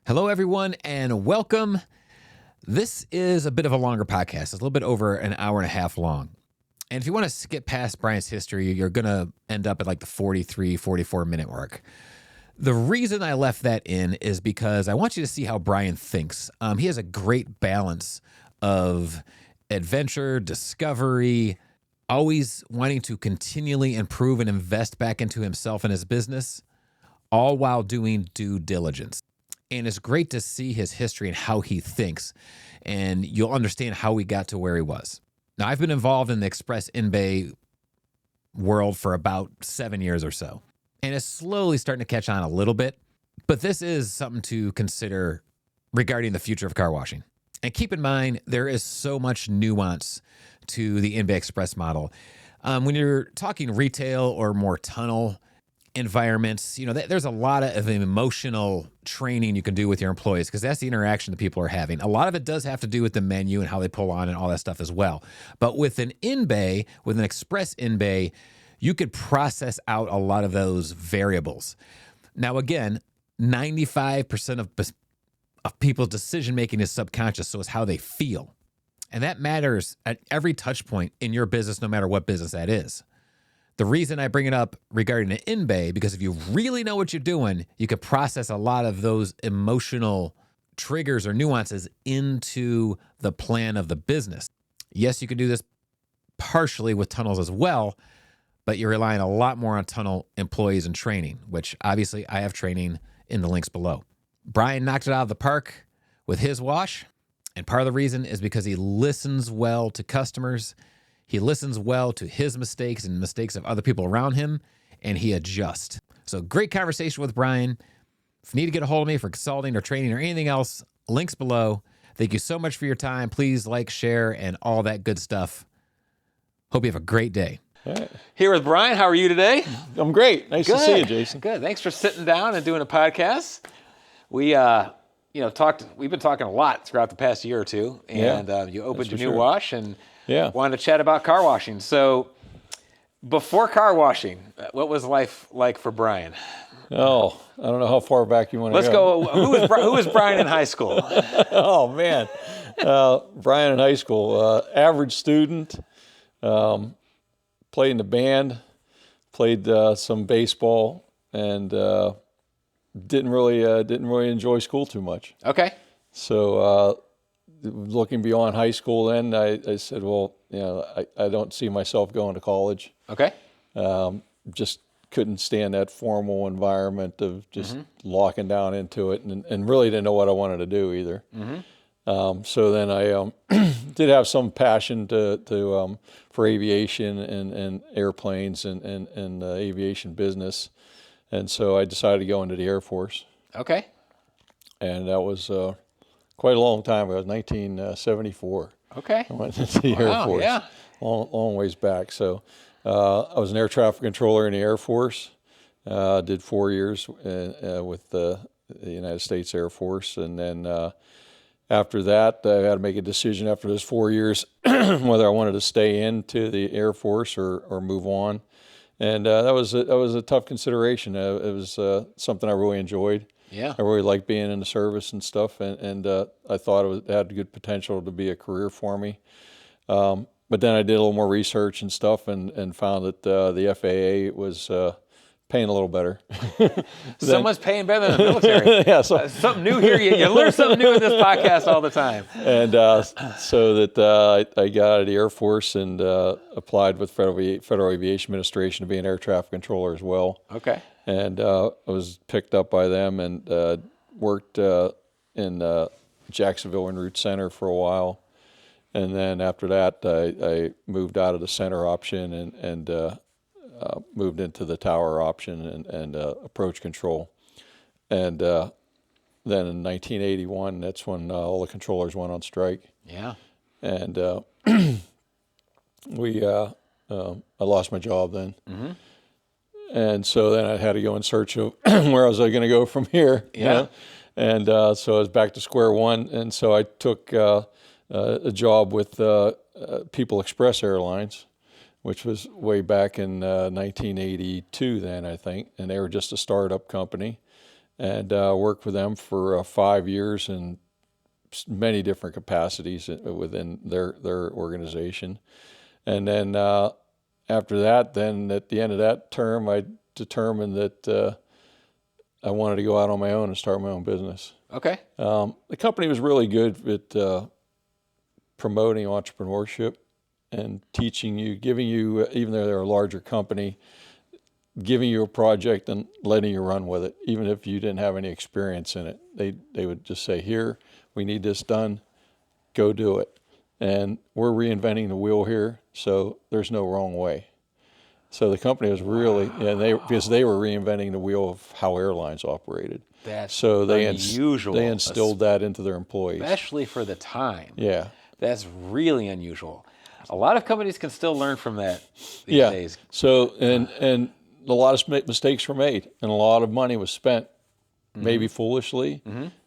Hello, everyone, and welcome. This is a bit of a longer podcast. It's a little bit over an hour and a half long. And if you want to skip past Brian's history, you're going to end up at like the 43, 44-minute mark. The reason I left that in is because I want you to see how Brian thinks. He has a great balance of adventure, discovery, always wanting to continually improve and invest back into himself and his business, all while doing due diligence. And it's great to see his history and how he thinks, and you'll understand how he got to where he was. Now, I've been involved in the Express in-bay world for about 7 years or so, and it's slowly starting to catch on a little bit, but this is something to consider regarding the future of car washing. And keep in mind, there is so much nuance to the in-bay Express model. When you're talking retail or more tunnel environments, there's a lot of emotional training you can do with your employees because that's the interaction that people are having. A lot of it does have to do with the menu and how they pull on and all that stuff as well. But with an in-bay, with an Express in-bay, you could process out a lot of those variables. Now, again, 95% of people's decision-making is subconscious, so it's how they feel. And that matters at every touch point in your business, no matter what business that is. The reason I bring it up regarding an in-bay, because if you really know what you're doing, you can process a lot of those emotional triggers or nuances into the plan of the business. Yes, you can do this partially with tunnels as well, but you're relying a lot more on tunnel employees and training, which obviously I have training in the links below. Brian knocked it out of the park with his wash, and part of the reason is because he listens well to customers. He listens well to his mistakes and mistakes of other people around him, and he adjusts. So great conversation with Brian. If you need to get a hold of me for consulting or training or anything else, links below. Thank you so much for your time. Please like, share, and all that good stuff. Hope you have a great day. Right. Here with Brian. How are you today? I'm great. Nice to see you, Jason. Good. Thanks for sitting down and doing a podcast. We we've been talking a lot throughout the past year or two, and you opened your new wash and wanted to chat about car washing. So before car washing, what was life like for Brian? Oh, I don't know how far back you want to go. Let's go. Who was Brian in high school? Oh, man. Brian in high school, average student, played in the band, played some baseball, and didn't really enjoy school too much. Okay. So looking beyond high school then, I said, well, I don't see myself going to college. Okay. Just couldn't stand that formal environment of just locking down into it and really didn't know what I wanted to do either. So then I did have some passion for aviation and airplanes and aviation business. And so I decided to go into the Air Force. Okay. And that was quite a long time ago. It was 1974. Okay. I went into the Air Force. Yeah. Long ways back. So I was an air traffic controller in the Air Force. Did 4 years with the United States Air Force. And then after that, I had to make a decision after those 4 years whether I wanted to stay into the Air Force or move on. And that was a tough consideration. It was something I really enjoyed. Yeah. I really liked being in the service and stuff, and I thought it had good potential to be a career for me. But then I did a little more research and stuff and found that the FAA was paying a little better. Someone's paying better than the military. Yeah, so something new here. You learn something new in this podcast all the time. And so that I got out of the Air Force and applied with Federal Aviation Administration to be an air traffic controller as well. Okay. And I was picked up by them and worked in Jacksonville en route center for a while. And then after that, I moved out of the center option and moved into the tower option and approach control. And then in 1981, that's when all the controllers went on strike. Yeah. And I lost my job then. Mm-hmm. And so then I had to go in search of where was I going to go from here. Yeah. You know? And so I was back to square one. And so I took a job with People Express Airlines, which was way back in 1982 then, I think. And they were just a startup company. and worked with them for 5 years in many different capacities within their organization. And then after that, then at the end of that term, I determined that I wanted to go out on my own and start my own business. Okay. The company was really good at promoting entrepreneurship and teaching you, giving you, even though they're a larger company, giving you a project and letting you run with it, even if you didn't have any experience in it. They would just say, here, we need this done, go do it. And we're reinventing the wheel here, so there's no wrong way. So the company was really, because they were reinventing the wheel of how airlines operated. That's so they unusual. They instilled that into their employees. Especially for the time. Yeah. That's really unusual. A lot of companies can still learn from that these days. So, and a lot of mistakes were made, and a lot of money was spent, maybe foolishly,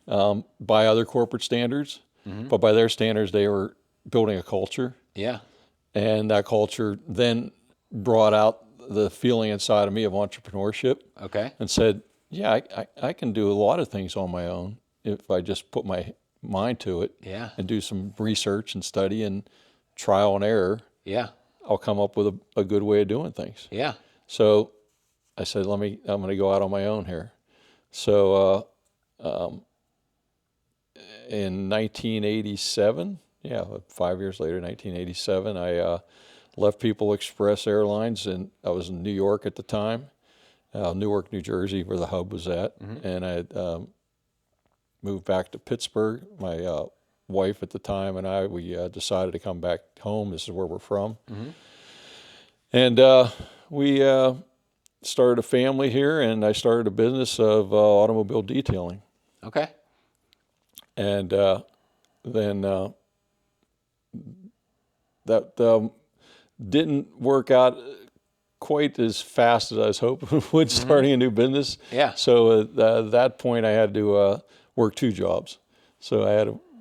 by other corporate standards, but by their standards, they were building a culture. Yeah. And that culture then brought out the feeling inside of me of entrepreneurship. Okay. And said, yeah, I can do a lot of things on my own if I just put my mind to it. Yeah. And do some research and study and trial and error. Yeah. I'll come up with a good way of doing things. Yeah. So I said, I'm going to go out on my own here. So in 1987, 5 years later, 1987, I left People Express Airlines, and I was in New York at the time, Newark, New Jersey, where the hub was at, and I moved back to Pittsburgh. My wife at the time and we decided to come back home. This is where we're from. And we started a family here, and I started a business of automobile detailing. Okay. And then that didn't work out quite as fast as I was hoping it would, starting a new business. Yeah. So at that point, I had to work 2 jobs. So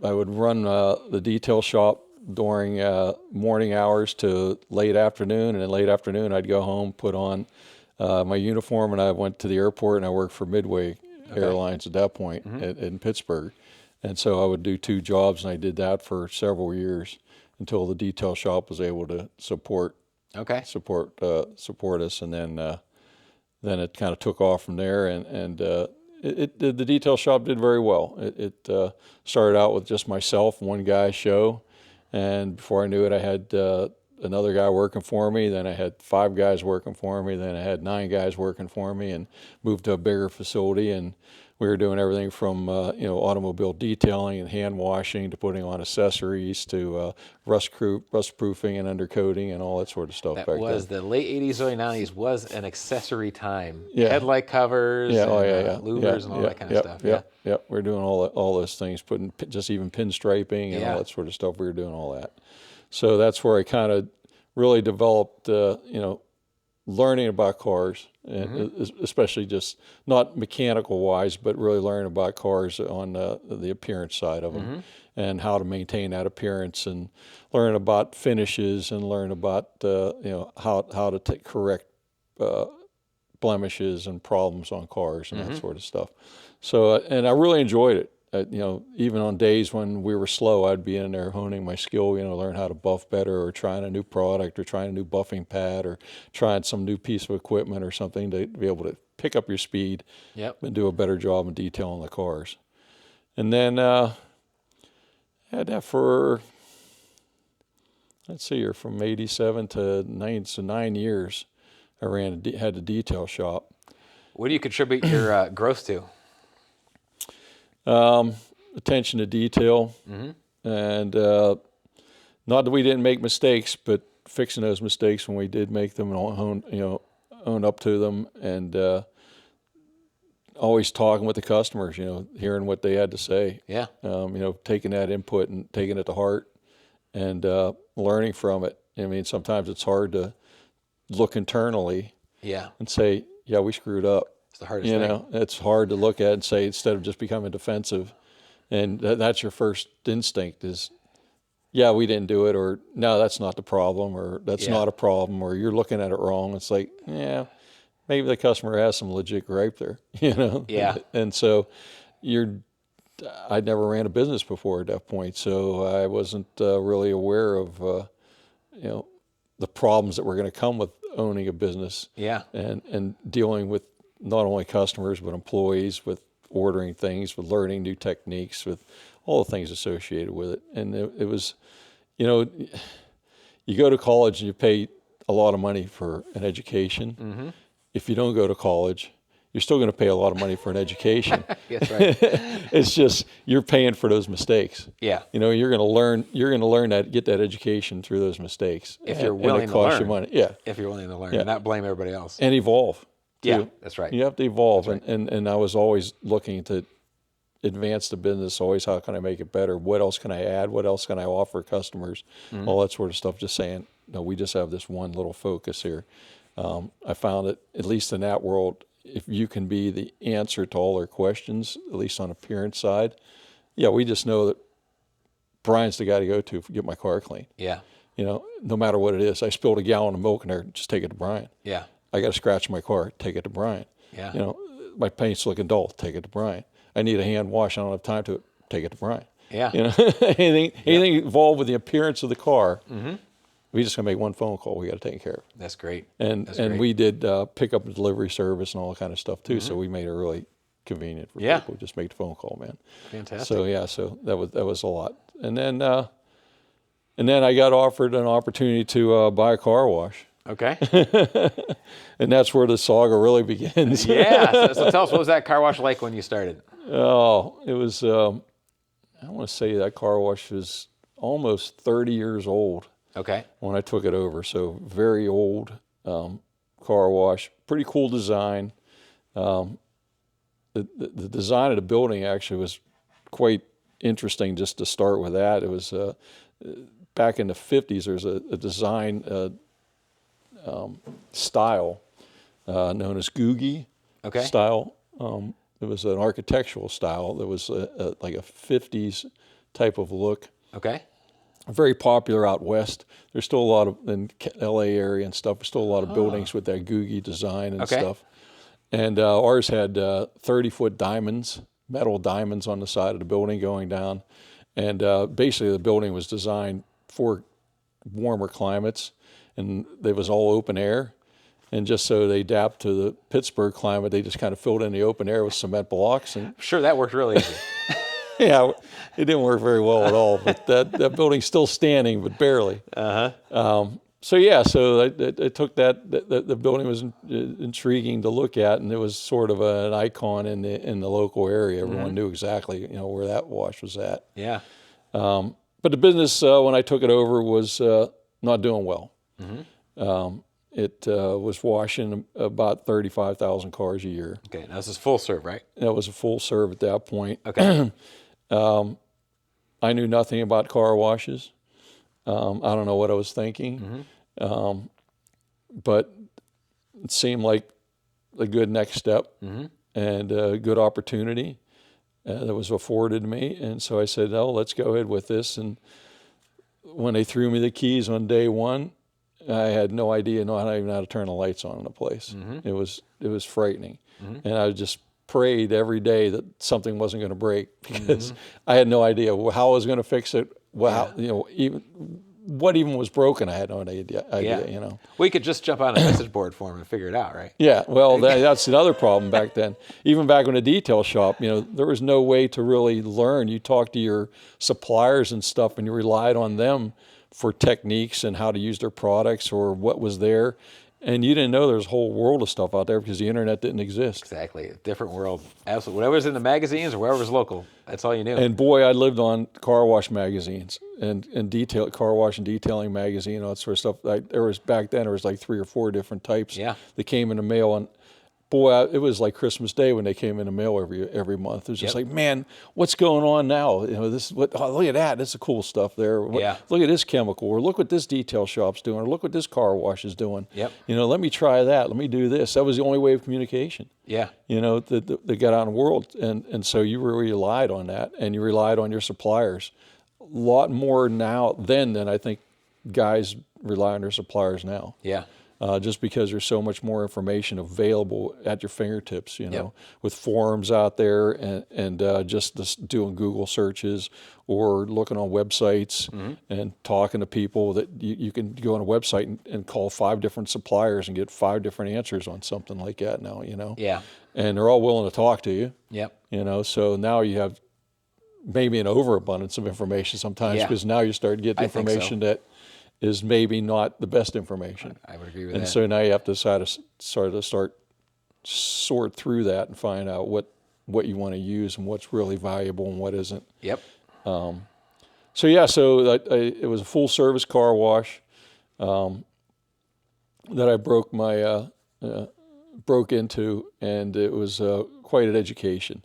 I would run the detail shop during morning hours to late afternoon, and in late afternoon I'd go home, put on my uniform, and I went to the airport, and I worked for Midway Airlines at that point in Pittsburgh. And so I would do 2 jobs, and I did that for several years until the detail shop was able to support us, and then it kind of took off from there, and the detail shop did very well. It started out with just myself, one guy show, and before I knew it, I had another guy working for me. Then I had 5 guys working for me. Then I had 9 guys working for me, and moved to a bigger facility. And we were doing everything from automobile detailing and hand washing to putting on accessories to rust proofing and undercoating and all that sort of stuff. That back was then. The late 80s, early 90s was an accessory time. Yeah. Headlight covers, louvers, and all that kind of stuff. Yeah. We were doing all those things, putting just even pinstriping and all that sort of stuff. We were doing all that. So that's where I kind of really developed, learning about cars, and especially just not mechanical wise, but really learning about cars on the appearance side of them, and how to maintain that appearance, and learn about finishes, and learn about how to correct blemishes and problems on cars and that sort of stuff. So and I really enjoyed it. Even on days when we were slow, I'd be in there honing my skill, learn how to buff better, or trying a new product, or trying a new buffing pad, or trying some new piece of equipment or something to be able to pick up your speed and do a better job of detailing the cars. And then I had that for, from 87 to 9, so 9 years. I had a detail shop. What do you contribute your growth to? Attention to detail, and not that we didn't make mistakes, but fixing those mistakes when we did make them, and own up to them, and always talking with the customers, hearing what they had to say. Yeah. Taking that input and taking it to heart, and learning from it. I mean, sometimes it's hard to look internally. And say, yeah, we screwed up. It's the hardest thing. It's hard to look at and say, instead of just becoming defensive, and that's your first instinct is, yeah, we didn't do it, or no, that's not the problem, or that's not a problem, or you're looking at it wrong. It's like, yeah, maybe the customer has some legit gripe there, you know? Yeah. And so I'd never ran a business before at that point, so I wasn't really aware of, you know, the problems that were going to come with owning a business. Yeah. And dealing with not only customers, but employees, with ordering things, with learning new techniques, with all the things associated with it. And it was, you know, you go to college and you pay a lot of money for an education. Mm-hmm. If you don't go to college, you're still going to pay a lot of money for an education. That's right. It's just you're paying for those mistakes. Yeah. You know, you're going to learn that, get that education through those mistakes. If you're willing and it to learn. costs you money. Yeah. If you're willing to learn Yeah. and not blame everybody else. And evolve. Too. Yeah, that's right. You have to evolve. That's right. And I was always looking to advance the business, always how can I make it better? What else can I add? What else can I offer customers? Mm-hmm. All that sort of stuff. Just saying, no, we just have this one little focus here. I found that, at least in that world, if you can be the answer to all their questions, at least on appearance side, yeah, we just know that Brian's the guy to go to get my car clean. Yeah. You know, no matter what it is. I spilled a gallon of milk in there, just take it to Brian. Yeah. I got to scratch my car, take it to Brian. Yeah. You know, my paint's looking dull, take it to Brian. I need a hand wash, I don't have time to it, take it to Brian. Yeah. You know, anything involved with the appearance of the car, mm-hmm. we just gonna make one phone call. We got to take care of it. That's great. And we did pickup and delivery service and all that kind of stuff too. Mm-hmm. So we made it really convenient for people. Just make the phone call, man. Fantastic. So that was a lot. And then I got offered an opportunity to buy a car wash. Okay. And that's where the saga really begins. Yeah. So tell us, what was that car wash like when you started? Oh, it was. I want to say that car wash was almost 30 years old. Okay. When I took it over, so very old car wash. Pretty cool design. The design of the building actually was quite interesting. Just to start with that, it was back in the 50s. There's a design style known as Googie style. It was an architectural style that was like a 50s type of look. Okay. Very popular out west. There's still a lot of, in LA area and stuff, there's still a lot of buildings with that Googie design and stuff. And ours had 30-foot diamonds, metal diamonds on the side of the building going down. And basically the building was designed for warmer climates, and it was all open air. And just so they adapt to the Pittsburgh climate, they just kind of filled in the open air with cement blocks. And sure, that worked really easy. Yeah, it didn't work very well at all. But that building's still standing, but barely. So I took that. The building was intriguing to look at, and it was sort of an icon in the local area. Everyone knew exactly where that wash was at. Yeah. But the business when I took it over was not doing well. It was washing about 35,000 cars a year. Okay, now this is full serve, right? That was a full serve at that point. Okay. I knew nothing about car washes. I don't know what I was thinking, but it seemed like a good next step and a good opportunity that was afforded me. And so I said, "Oh, let's go ahead with this." And when they threw me the keys on day one, I had no idea, not even how to turn the lights on in the place. It was frightening, and I just prayed every day that something wasn't going to break, because I had no idea how I was going to fix it. Well, even what even was broken, I had no idea. We could just jump on a message board for them and figure it out, right? Yeah. Well, that's another problem back then. Even back in the detail shop, there was no way to really learn. You talked to your suppliers and stuff, and you relied on them for techniques and how to use their products or what was there. And you didn't know there's a whole world of stuff out there because the internet didn't exist. Exactly. A different world. Absolutely. Whatever's in the magazines or whatever's local, that's all you knew. And boy, I lived on car wash magazines and car wash and detailing magazine, all that sort of stuff. Back then, there was like 3 or 4 different types that came in the mail. And boy, it was like Christmas Day when they came in the mail every month. It was just like, man, what's going on now? This is look at that. That's the cool stuff there. Look at this chemical, or look what this detail shop's doing, or look what this car wash is doing. Yep. Let me try that. Let me do this. That was the only way of communication. Yeah. That got out in the world, and so you really relied on that, and you relied on your suppliers a lot more now than I think guys rely on their suppliers now. Yeah. just because there's so much more information available at your fingertips, with forums out there and just doing Google searches or looking on websites and talking to people that you can go on a website and call 5 different suppliers and get 5 different answers on something like that now, Yeah. And they're all willing to talk to you. Yep. So now you have maybe an overabundance of information sometimes because now you start getting information that is maybe not the best information. I would agree with and that. So now you have to start sort through that and find out what you want to use and what's really valuable and what isn't. Yep. So it was a full service car wash that I broke into, and it was quite an education.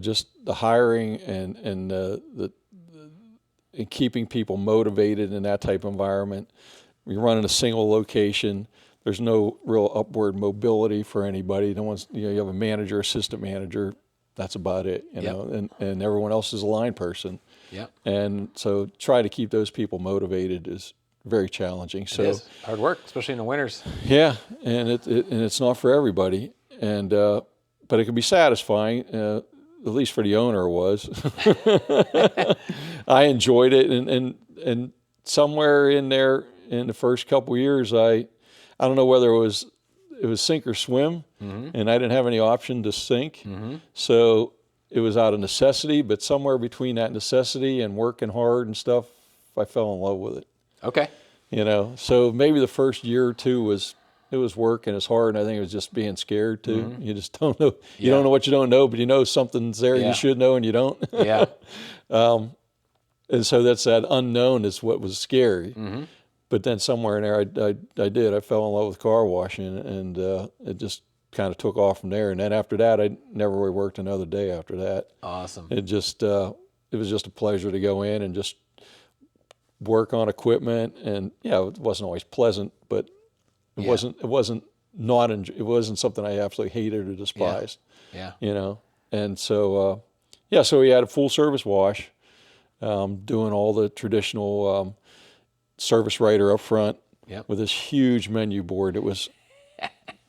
Just the hiring and keeping people motivated in that type of environment. You're running a single location. There's no real upward mobility for anybody. No one's, you have a manager, assistant manager. That's about it, and everyone else is a line person. Yeah. And so try to keep those people motivated is very challenging. So it is hard work, especially in the winters. Yeah, and it's not for everybody. And but it can be satisfying. At least for the owner it was. I enjoyed it, and somewhere in there in the first couple of years, I don't know whether it was sink or swim, and I didn't have any option to sink, so it was out of necessity. But somewhere between that necessity and working hard and stuff, I fell in love with it. Okay. So maybe the first year or two was work and it's hard, and I think it was just being scared too. You just don't know. You don't know what you don't know, but something's there you should know and you don't. Yeah. And so that unknown is what was scary. But then somewhere in there, I fell in love with car washing, and it just kind of took off from there. And then after that, I never really worked another day after that. Awesome. It was just a pleasure to go in and just work on equipment, and it wasn't always pleasant, but it wasn't something I absolutely hated or despised. Yeah. And so so we had a full service wash, doing all the traditional service writer up front with this huge menu board. It was,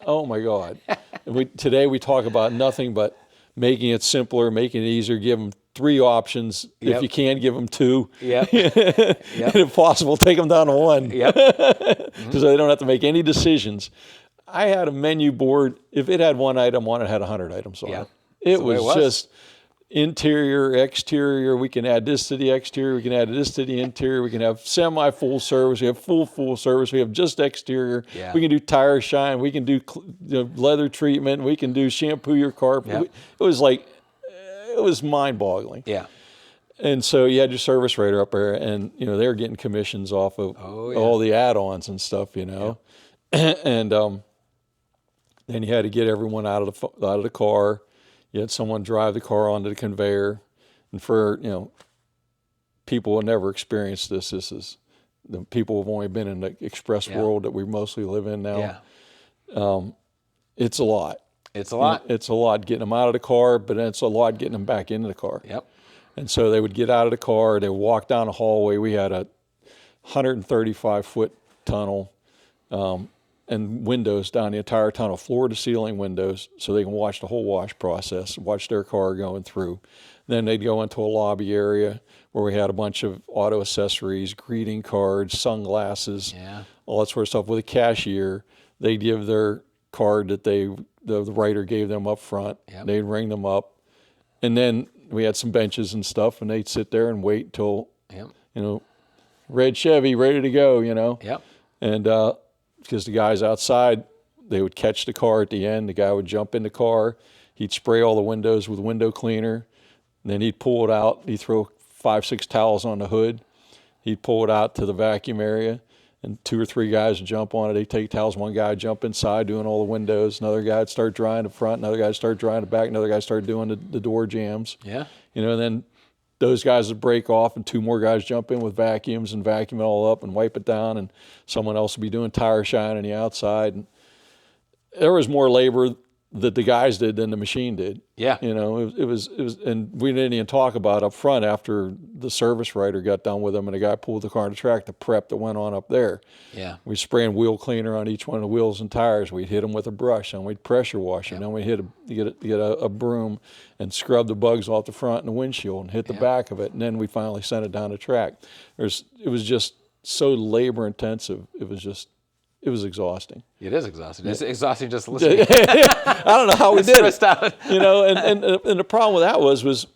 oh my God. And today we talk about nothing but making it simpler, making it easier, give them 3 options. If you can, give them 2. And if possible, take them down to 1. Because they don't have to make any decisions. I had a menu board. If it had 1 item on it, had 100 items on it. It was just interior, exterior. We can add this to the exterior. We can add this to the interior. We can have semi-full service. We have full service. We have just exterior. We can do tire shine. We can do leather treatment. We can do shampoo your car. It was mind-boggling. Yeah. And so you had your service writer up there, and they were getting commissions off of all the add-ons and stuff, and then you had to get everyone out of the car. You had someone drive the car onto the conveyor, and for people who never experienced this. This is the people who've only been in the express world that we mostly live in now. It's a lot. It's a lot. It's a lot getting them out of the car, but then it's a lot getting them back into the car. And so they would get out of the car, they would walk down a hallway. We had a 135-foot tunnel, and windows down the entire tunnel, floor to ceiling windows, so they can watch the whole wash process, watch their car going through. Then they'd go into a lobby area where we had a bunch of auto accessories, greeting cards, sunglasses, all that sort of stuff. With a cashier, they'd give their card that the writer gave them up front. They'd ring them up. And then we had some benches and stuff, and they'd sit there and wait till, red Chevy, ready to go, And because the guys outside, they would catch the car at the end. The guy would jump in the car. He'd spray all the windows with window cleaner. And then he'd pull it out. He'd throw 5-6 towels on the hood. He'd pull it out to the vacuum area, and 2 or 3 guys would jump on it. They'd take towels. One guy would jump inside doing all the windows. Another guy would start drying the front. Another guy would start drying the back. Another guy would start doing the door jams. And then those guys would break off, and 2 more guys jump in with vacuums and vacuum it all up and wipe it down, and someone else would be doing tire shine on the outside. And there was more labor that the guys did than the machine did. Yeah. You know, it was, and we didn't even talk about up front after the service writer got done with them and the guy pulled the car on the track, the prep that went on up there. Yeah. We spraying wheel cleaner on each one of the wheels and tires. We'd hit them with a brush, and we'd pressure wash, and then we get a broom and scrub the bugs off the front and the windshield and hit the back of it, and then we finally sent it down the track. It was just so labor intensive. It was exhausting. It is exhausting. It's exhausting just listening. I don't know how we did it. Out. You know, and the problem with that was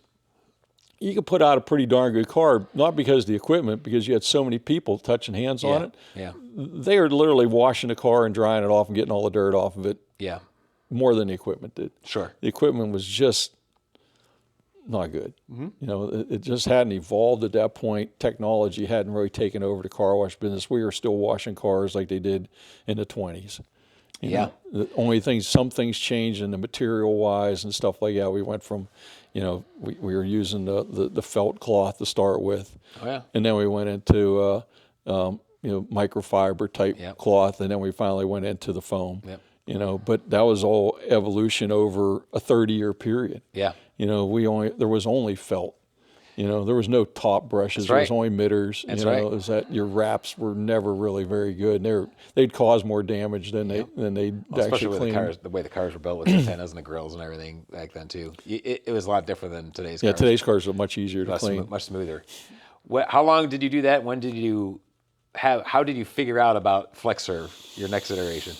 you could put out a pretty darn good car, not because of the equipment, because you had so many people touching hands on it. Yeah. They were literally washing the car and drying it off and getting all the dirt off of it. Yeah. More than the equipment did. Sure. The equipment was just not good. Mm-hmm. You know, it just hadn't evolved at that point. Technology hadn't really taken over the car wash business. We were still washing cars like they did in the 20s. You know, the only thing, some things changed in the material wise and stuff like that. We went from, you know, we were using the felt cloth to start with. Oh, yeah. And then we went into, you know, microfiber type cloth. And then we finally went into the foam. Yep. You know, but that was all evolution over a 30-year period. Yeah. You know, there was only felt. You know, there was no top brushes. There was only mitters. That's you know, is that your wraps were never really very good. And they'd cause more damage than they'd actually clean. Especially the way the cars were built with the antennas and the grills and everything back then too. It was a lot different than today's cars. Yeah, today's cars are much easier to clean. Much smoother. How long did you do that? When did you how did you figure out about FlexServe, your next iteration?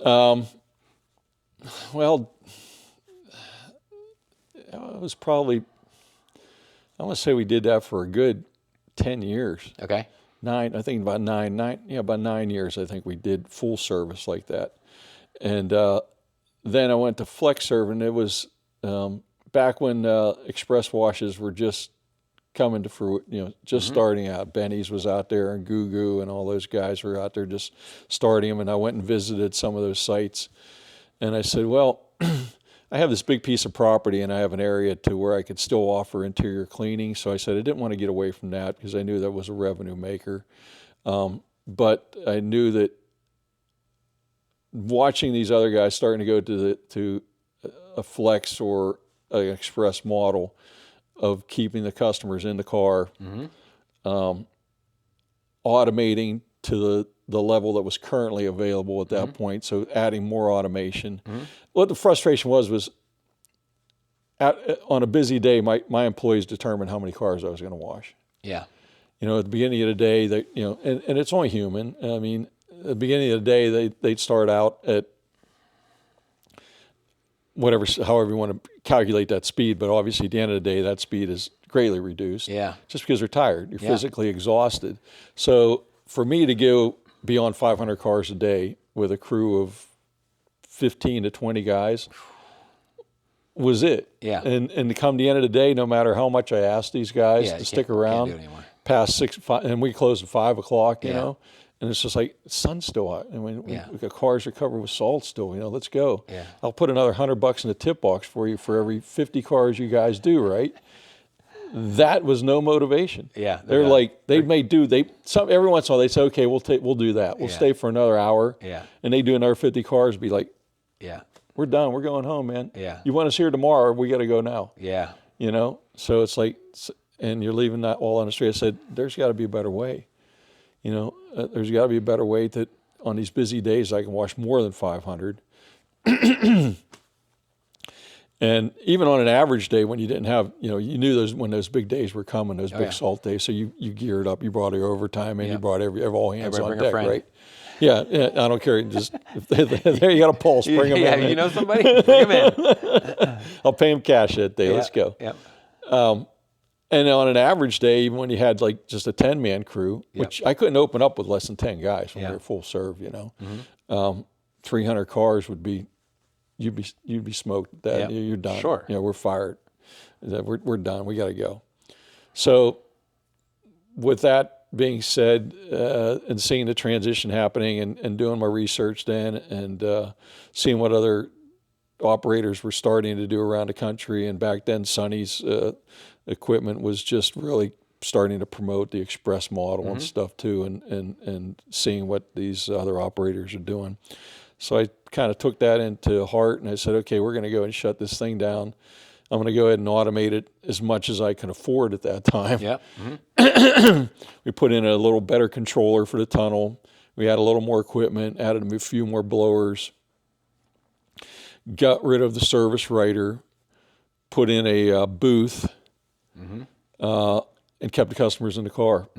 Well, it was probably, I want to say we did that for a good 10 years. Okay. I think about about 9 years, I think we did full service like that. And then I went to FlexServe, and it was back when express washes were just coming to fruit, you know, just starting out. Benny's was out there, and Goo Goo and all those guys were out there just starting them. And I went and visited some of those sites. And I said, well, I have this big piece of property and I have an area to where I could still offer interior cleaning. So I said I didn't want to get away from that because I knew that was a revenue maker. But I knew that watching these other guys starting to go to a flex or an express model of keeping the customers in the car, automating to the level that was currently available at that point, so adding more automation. What the frustration was on a busy day, my employees determined how many cars I was going to wash. Yeah. You know, at the beginning of the day, and it's only human. I mean, at the beginning of the day, they'd start out at however you want to calculate that speed, but obviously at the end of the day, that speed is greatly reduced. Yeah. Just because they're tired, you're physically exhausted. So for me to go beyond 500 cars a day with a crew of 15 to 20 guys was it. Yeah. And to come the end of the day, no matter how much I asked these guys to stick around past 5, and we closed at 5 o'clock, you know, and it's just like, the sun's still out. I mean, the cars are covered with salt still, you know, let's go. Yeah. I'll put another $100 in the tip box for you for every 50 cars you guys do, right? That was no motivation. Yeah, they're like every once in a while they say, okay, we'll do that. We'll stay for another hour. Yeah, and they do another 50 cars. Be like, we're done. We're going home, man. Yeah, you want us here tomorrow? We got to go now. Yeah, you know. So it's like, and you're leaving that all on the street. I said, there's got to be a better way. You know, there's got to be a better way that on these busy days I can wash more than 500. And even on an average day when you didn't have, you know, you knew when those big days were coming, those big salt days. So you geared up, you brought your overtime and you brought all hands on deck, right? Yeah, I don't care. Just there you got a pulse, bring them in. Yeah, you know somebody, bring them in. I'll pay them cash that day. Let's go. Yeah. And on an average day, even when you had like just a 10-man crew, which I couldn't open up with less than 10 guys when we were full serve, you know, 300 cars would be. You'd be smoked. You're done. Sure. You know, we're fired. We're done. We got to go. So, with that being said, and seeing the transition happening, and doing my research then, and seeing what other operators were starting to do around the country, and back then Sonny's equipment was just really starting to promote the express model and stuff too, and seeing what these other operators are doing. So kind of took that into heart, and I said, okay, we're going to go and shut this thing down. I'm going to go ahead and automate it as much as I can afford at that time. Yeah. We put in a little better controller for the tunnel. We had a little more equipment, added a few more blowers, got rid of the service writer, put in a booth, and kept the customers in the car.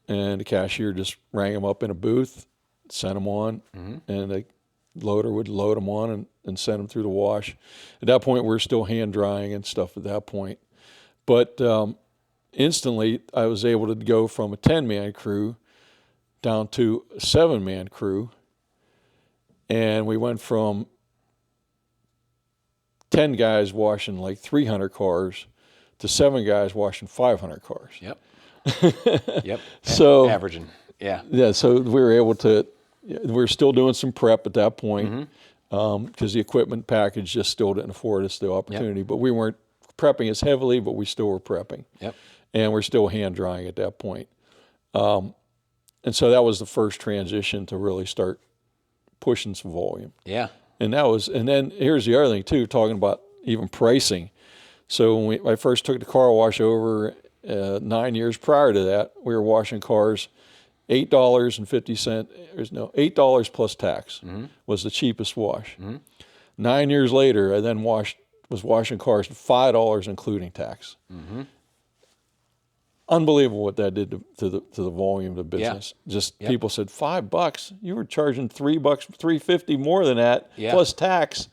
And the cashier just rang them up in a booth, sent them on, and the loader would load them on and send them through the wash. At that point, we were still hand drying and stuff at that point. But instantly, I was able to go from a 10-man crew down to a 7-man crew. And we went from 10 guys washing like 300 cars to 7 guys washing 500 cars. Yep. Yep. So averaging. Yeah. Yeah. So we were able to. We were still doing some prep at that point because the equipment package just still didn't afford us the opportunity. Yep. But we weren't prepping as heavily, but we still were prepping. Yep. And we're still hand drying at that point. And so that was the first transition to really start pushing some volume. Yeah. And then here's the other thing too, talking about even pricing. So when I first took the car wash over 9 years prior to that, we were washing cars $8.50. $8 plus tax was the cheapest wash. 9 years later, I then was washing cars at $5 including tax. Unbelievable what that did to the volume of the business. Yeah. Just people said $5. You were charging $3, $3.50 more than that plus tax.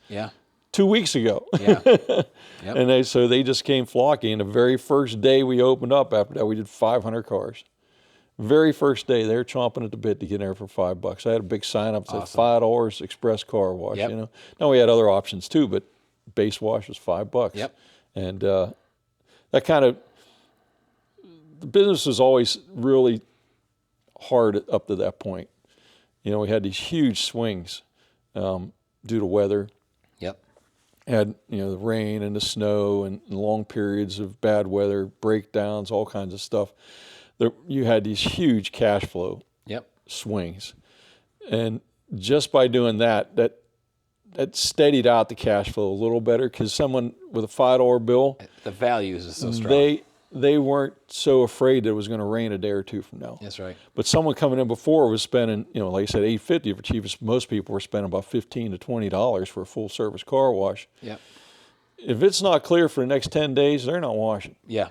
2 weeks ago. Yep. And so they just came flocking. The very first day we opened up after that, we did 500 cars. Very first day, they were chomping at the bit to get in there for $5. I had a big sign up that said $5 express car wash. Yep. You know, now we had other options too, but base wash was $5. Yep. And that kind of the business was always really hard up to that point. You know, we had these huge swings due to weather. Yep. Had, you know, the rain and the snow and long periods of bad weather, breakdowns, all kinds of stuff. You had these huge cash flow swings. And just by doing that steadied out the cash flow a little better because someone with a $5 bill, the values is so strong. They weren't so afraid that it was going to rain a day or two from now. That's right. But someone coming in before was spending, you know, like I said, $8.50 for cheapest. Most people were spending about $15 to $20 for a full service car wash. Yeah. If it's not clear for the next 10 days, they're not washing. Yeah.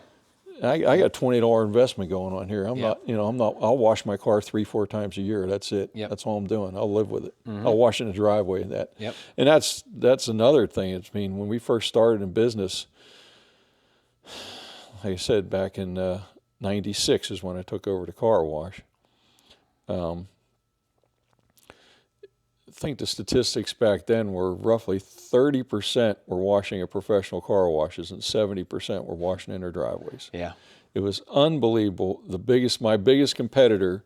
I got a $20 investment going on here. I'll wash my car 3-4 times a year. That's it. Yep. That's all I'm doing. I'll live with it. I'll wash in the driveway and that. Yep. And that's another thing. When we first started in business, like I said, back in 96 is when I took over the car wash. I think the statistics back then were roughly 30% were washing at professional car washes and 70% were washing in their driveways. Yeah. It was unbelievable. My biggest competitor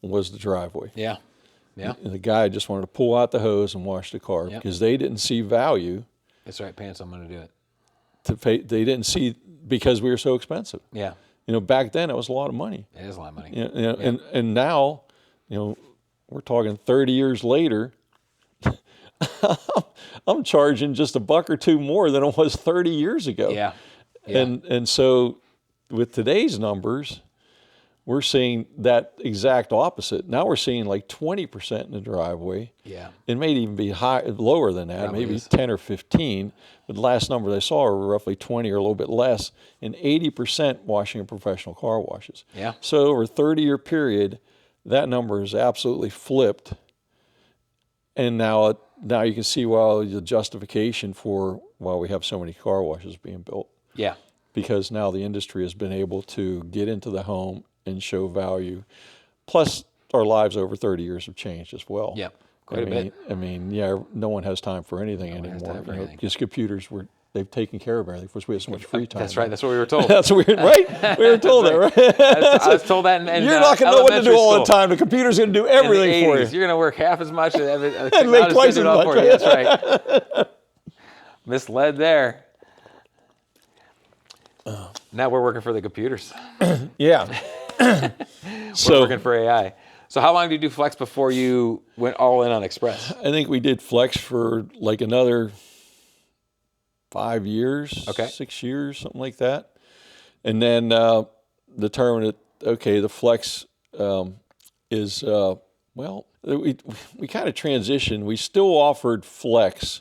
was the driveway. Yeah. Yeah. And the guy just wanted to pull out the hose and wash the car because they didn't see value. That's right, pants, I'm going to do it. They didn't see because we were so expensive. Yeah. You know, back then it was a lot of money. It is a lot of money. And now, you know, we're talking 30 years later, I'm charging just $1 or $2 more than it was 30 years ago. Yeah. And so with today's numbers, we're seeing that exact opposite. Now we're seeing like 20% in the driveway. Yeah. It may even be lower than that, Probably maybe is. 10 or 15. But the last numbers I saw were roughly 20 or a little bit less, and 80% washing in professional car washes. Yeah. So over a 30-year period, that number is absolutely flipped. And now you can see the justification for why we have so many car washes being built. Yeah. Because now the industry has been able to get into the home and show value. Plus, our lives over 30 years have changed as well. Yeah, quite a bit. No one has time for anything anymore. Because computers they've taken care of everything. We have so much free time. That's right. That's what we were told. That's weird, right? We were told that, right? I was told that in you're not going to know what to do all the time. The computer's going to do everything for you. You're going to work half as much and make twice as much. Right? That's right. Misled there. Now we're working for the computers. Yeah. We're working for AI. So how long did you do flex before you went all in on express? I think we did flex for like another 5 years, 6 years, something like that. And then determined that, okay, the flex is, well, we kind of transitioned. We still offered flex,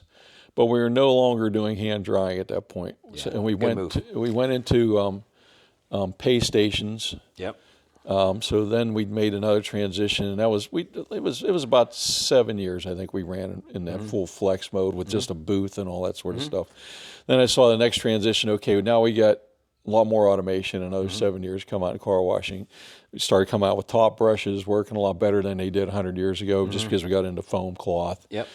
but we were no longer doing hand drying at that point. Yeah, so, and we went into pay stations. Yep. So then we made another transition, and that was it was about 7 years, I think, we ran in that full flex mode with just a booth and all that sort of stuff. Then I saw the next transition. Okay, now we got a lot more automation. Another 7 years come out in car washing. We started coming out with top brushes, working a lot better than they did 100 years ago, just because we got into foam cloth. Yep.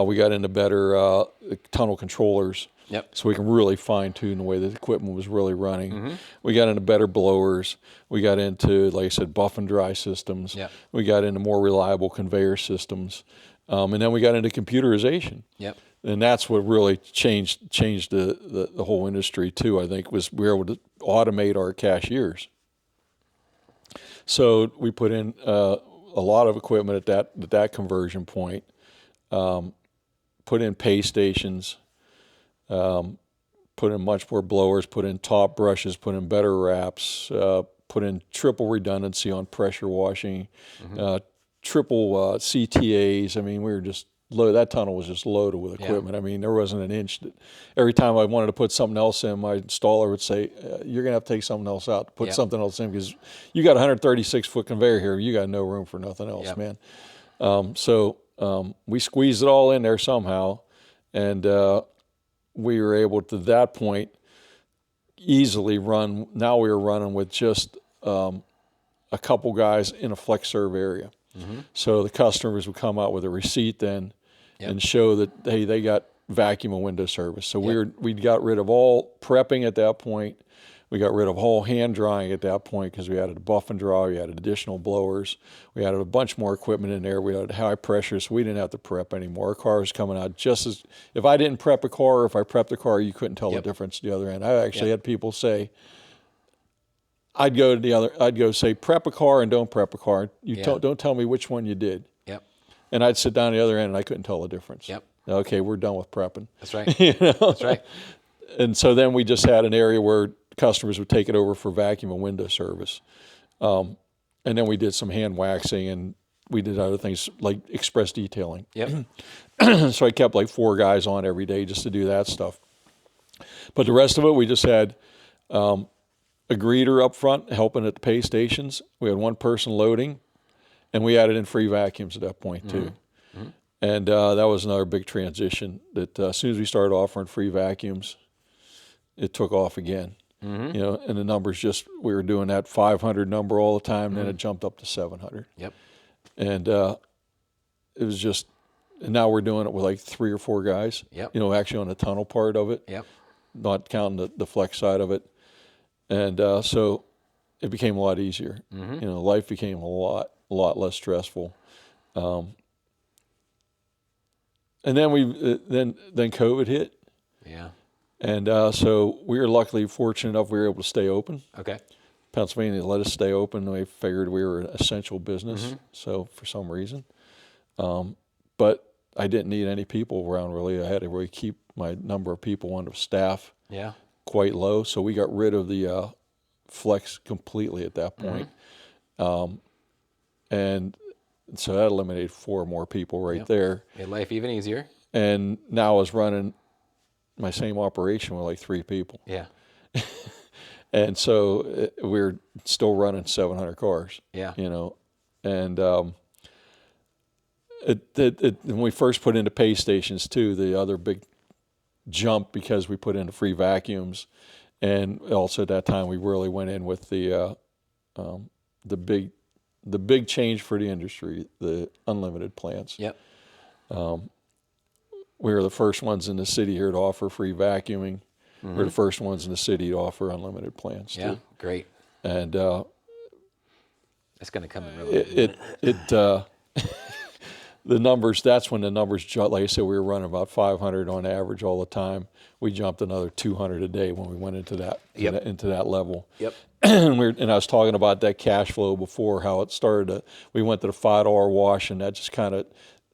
We got into better tunnel controllers. Yep. So we can really fine tune the way the equipment was really running. We got into better blowers. We got into, like I said, buff and dry systems. Yep. We got into more reliable conveyor systems. And then we got into computerization. Yep. And that's what really changed the whole industry too, I think, was we were able to automate our cashiers. So we put in a lot of equipment at that conversion point, put in pay stations, put in much more blowers, put in top brushes, put in better wraps, put in triple redundancy on pressure washing, triple CTAs. I mean, we were just loaded. That tunnel was just loaded with equipment. I mean, there wasn't an inch. Every time I wanted to put something else in, my installer would say, you're going to have to take something else out to put something else in, because you got a 136-foot conveyor here. You got no room for nothing else, man. So we squeezed it all in there somehow, and we were able to, that point, easily run. Now we were running with just a couple guys in a flex serve area. So the customers would come out with a receipt then and show that, hey, they got vacuum and window service. So we got rid of all prepping at that point. We got rid of all hand drying at that point, because we added a buff and dry, we added additional blowers, we added a bunch more equipment in there, we had high pressure, so we didn't have to prep anymore. Our car was coming out just as, if I didn't prep a car, or if I prepped a car, you couldn't tell the difference at the other end. I actually had people say, I'd go say, prep a car and don't prep a car. Don't tell me which one you did. Yep. And I'd sit down the other end and I couldn't tell the difference. Yep. Okay, we're done with prepping. That's right. That's right. And so then we just had an area where customers would take it over for vacuum and window service. And then we did some hand waxing, and we did other things like express detailing. Yep. So I kept like 4 guys on every day just to do that stuff. But the rest of it, we just had a greeter up front helping at the pay stations. We had one person loading, and we added in free vacuums at that point too. And that was another big transition, that as soon as we started offering free vacuums, it took off again. You know, and the numbers we were doing that 500 number all the time, then it jumped up to 700. Yep. And it was just, and now we're doing it with like 3 or 4 guys. Yep. You know, actually on the tunnel part of it. Yep. Not counting the flex side of it. And so it became a lot easier. You know, life became a lot less stressful. And then then COVID hit. Yeah. And so we were luckily fortunate enough we were able to stay open. Okay. Pennsylvania let us stay open. They figured we were an essential business, so for some reason. But I didn't need any people around, really. I had to really keep my number of people on the staff quite low. So we got rid of the flex completely at that point. And so that eliminated 4 more people right there. Made life even easier. And now I was running my same operation with like 3 people. Yeah. And so we're still running 700 cars. Yeah. You know, and when we first put into pay stations too, the other big jump, because we put into free vacuums, and also at that time we really went in with the big change for the industry, the unlimited plants. Yep. We were the first ones in the city here to offer free vacuuming. We're the first ones in the city to offer unlimited plants too. Great. And it's going to come in really. the numbers, that's when the numbers jumped. Like I said, we were running about 500 on average all the time. We jumped another 200 a day when we went into that into that level. Yep. And I was talking about that cash flow before, how it started to, we went to the $5 wash, and that just kind of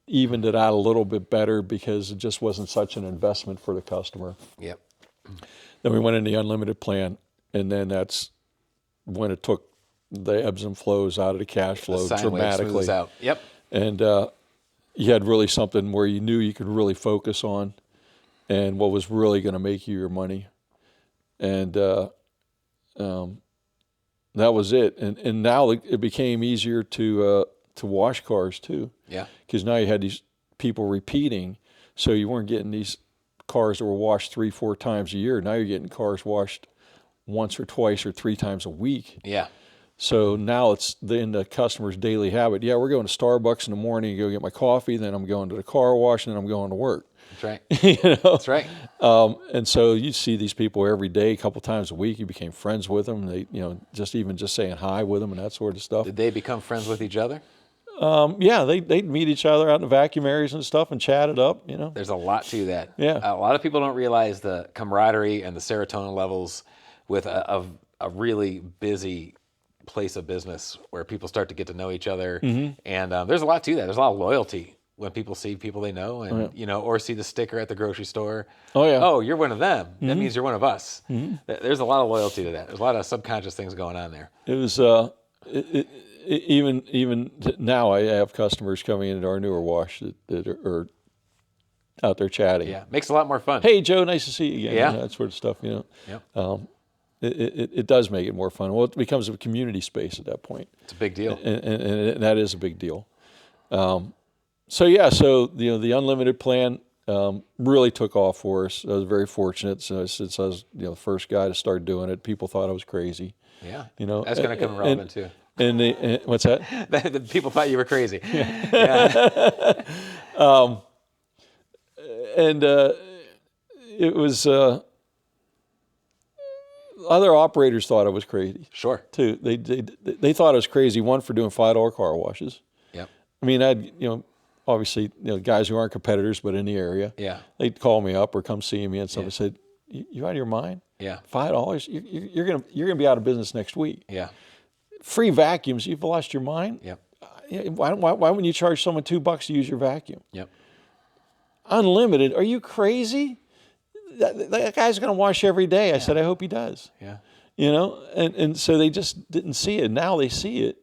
evened it out a little bit better because it just wasn't such an investment for the customer. Yep. Then we went in the unlimited plan, and then that's when it took the ebbs and flows out of the cash flow dramatically. Out. Yep. And you had really something where you knew you could really focus on and what was really going to make you your money. And that was it. And now it became easier to wash cars too. Yeah. Because now you had these people repeating, so you weren't getting these cars that were washed 3-4 times a year. Now you're getting cars washed once or twice or 3 times a week. Yeah. So now it's in the customer's daily habit. Yeah, we're going to Starbucks in the morning to go get my coffee. Then I'm going to the car wash, and then I'm going to work. That's right. You know? That's right. And so you see these people every day, a couple times a week. You became friends with them. They, just saying hi with them and that sort of stuff. Did they become friends with each other? Yeah, they'd meet each other out in the vacuum areas and stuff and chat it up. There's a lot to that. Yeah. A lot of people don't realize the camaraderie and the serotonin levels with a really busy place of business where people start to get to know each other. Mm-hmm. And there's a lot to that. There's a lot of loyalty when people see people they know and, or see the sticker at the grocery store. Oh, yeah. Oh, you're one of them. Mm-hmm. That means you're one of us. Mm-hmm. There's a lot of loyalty to that. There's a lot of subconscious things going on there. It was, even now I have customers coming into our newer wash that are out there chatting. Yeah. Makes it a lot more fun. Hey, Joe, nice to see you again. Yeah. That sort of stuff, Yep. It does make it more fun. Well, it becomes a community space at that point. It's a big deal. And that is a big deal. So the unlimited plan really took off for us. I was very fortunate. So since I was the first guy to start doing it, people thought I was crazy. Yeah. That's going to come relevant too. And what's that? The people thought you were crazy. Yeah. It was other operators thought I was crazy. Sure. Too. They thought I was crazy. One, for doing $5 car washes. Yep. I mean, I'd obviously guys who aren't competitors but in the area. Yeah. They'd call me up or come see me and somebody said, "You out of your mind? Yeah. $5? You're gonna be out of business next week. Yeah. Free vacuums? You've lost your mind? Yep. Why wouldn't you charge someone $2 to use your vacuum? Yep. Unlimited? Are you crazy? That guy's going to wash every day." I said, "I hope he does." Yeah. And so they just didn't see it. Now they see it.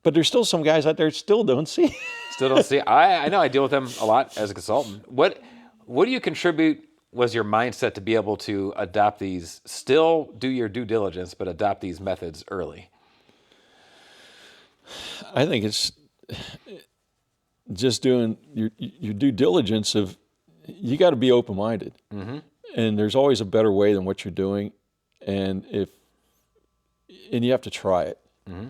But there's still some guys out there that still don't see it. Still don't see it. I know I deal with them a lot as a consultant. What do you contribute was your mindset to be able to adopt these, still do your due diligence, but adopt these methods early? I think it's just doing your due diligence of, you got to be open-minded. Mm-hmm. And there's always a better way than what you're doing. And you have to try it. Mm-hmm.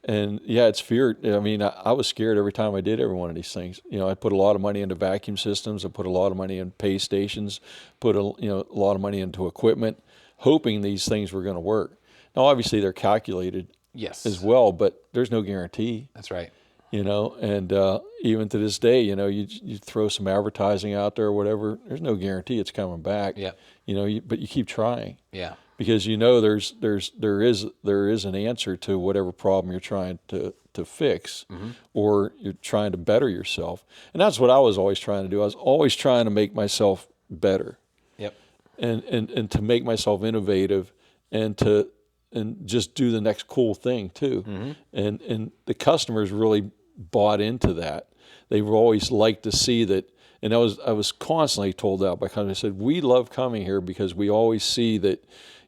And it's fear. I mean, I was scared every time I did every one of these things. I put a lot of money into vacuum systems. I put a lot of money in pay stations, put a lot of money into equipment, hoping these things were going to work. Now, obviously they're calculated as well, but there's no guarantee. That's right. And even to this day, you throw some advertising out there or whatever, there's no guarantee it's coming back. Yeah. But you keep trying. Yeah. Because there is an answer to whatever problem you're trying to fix, mm-hmm. or you're trying to better yourself. And that's what I was always trying to do. I was always trying to make myself better. Yep. And to make myself innovative and just do the next cool thing too. Mm-hmm. And the customers really bought into that. They always liked to see that. And I was constantly told that by customers. I said, "We love coming here because we always see that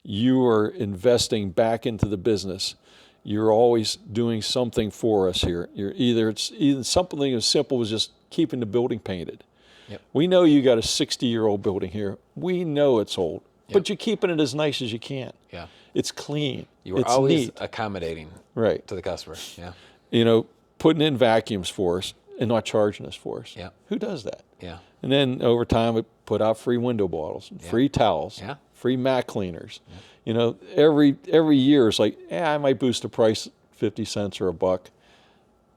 you are investing back into the business. You're always doing something for us here. It's either something as simple as just keeping the building painted. Yep. We know you got a 60-year-old building here. We know it's old, but you're keeping it as nice as you can. Yeah, it's clean. You are always neat. Accommodating to the customer. Yeah, putting in vacuums for us and not charging us for us. Yeah, who does that? Yeah, and then over time we put out free window bottles, free towels, free mat cleaners. Yeah. Every year it's like, I might boost the price 50 cents or $1,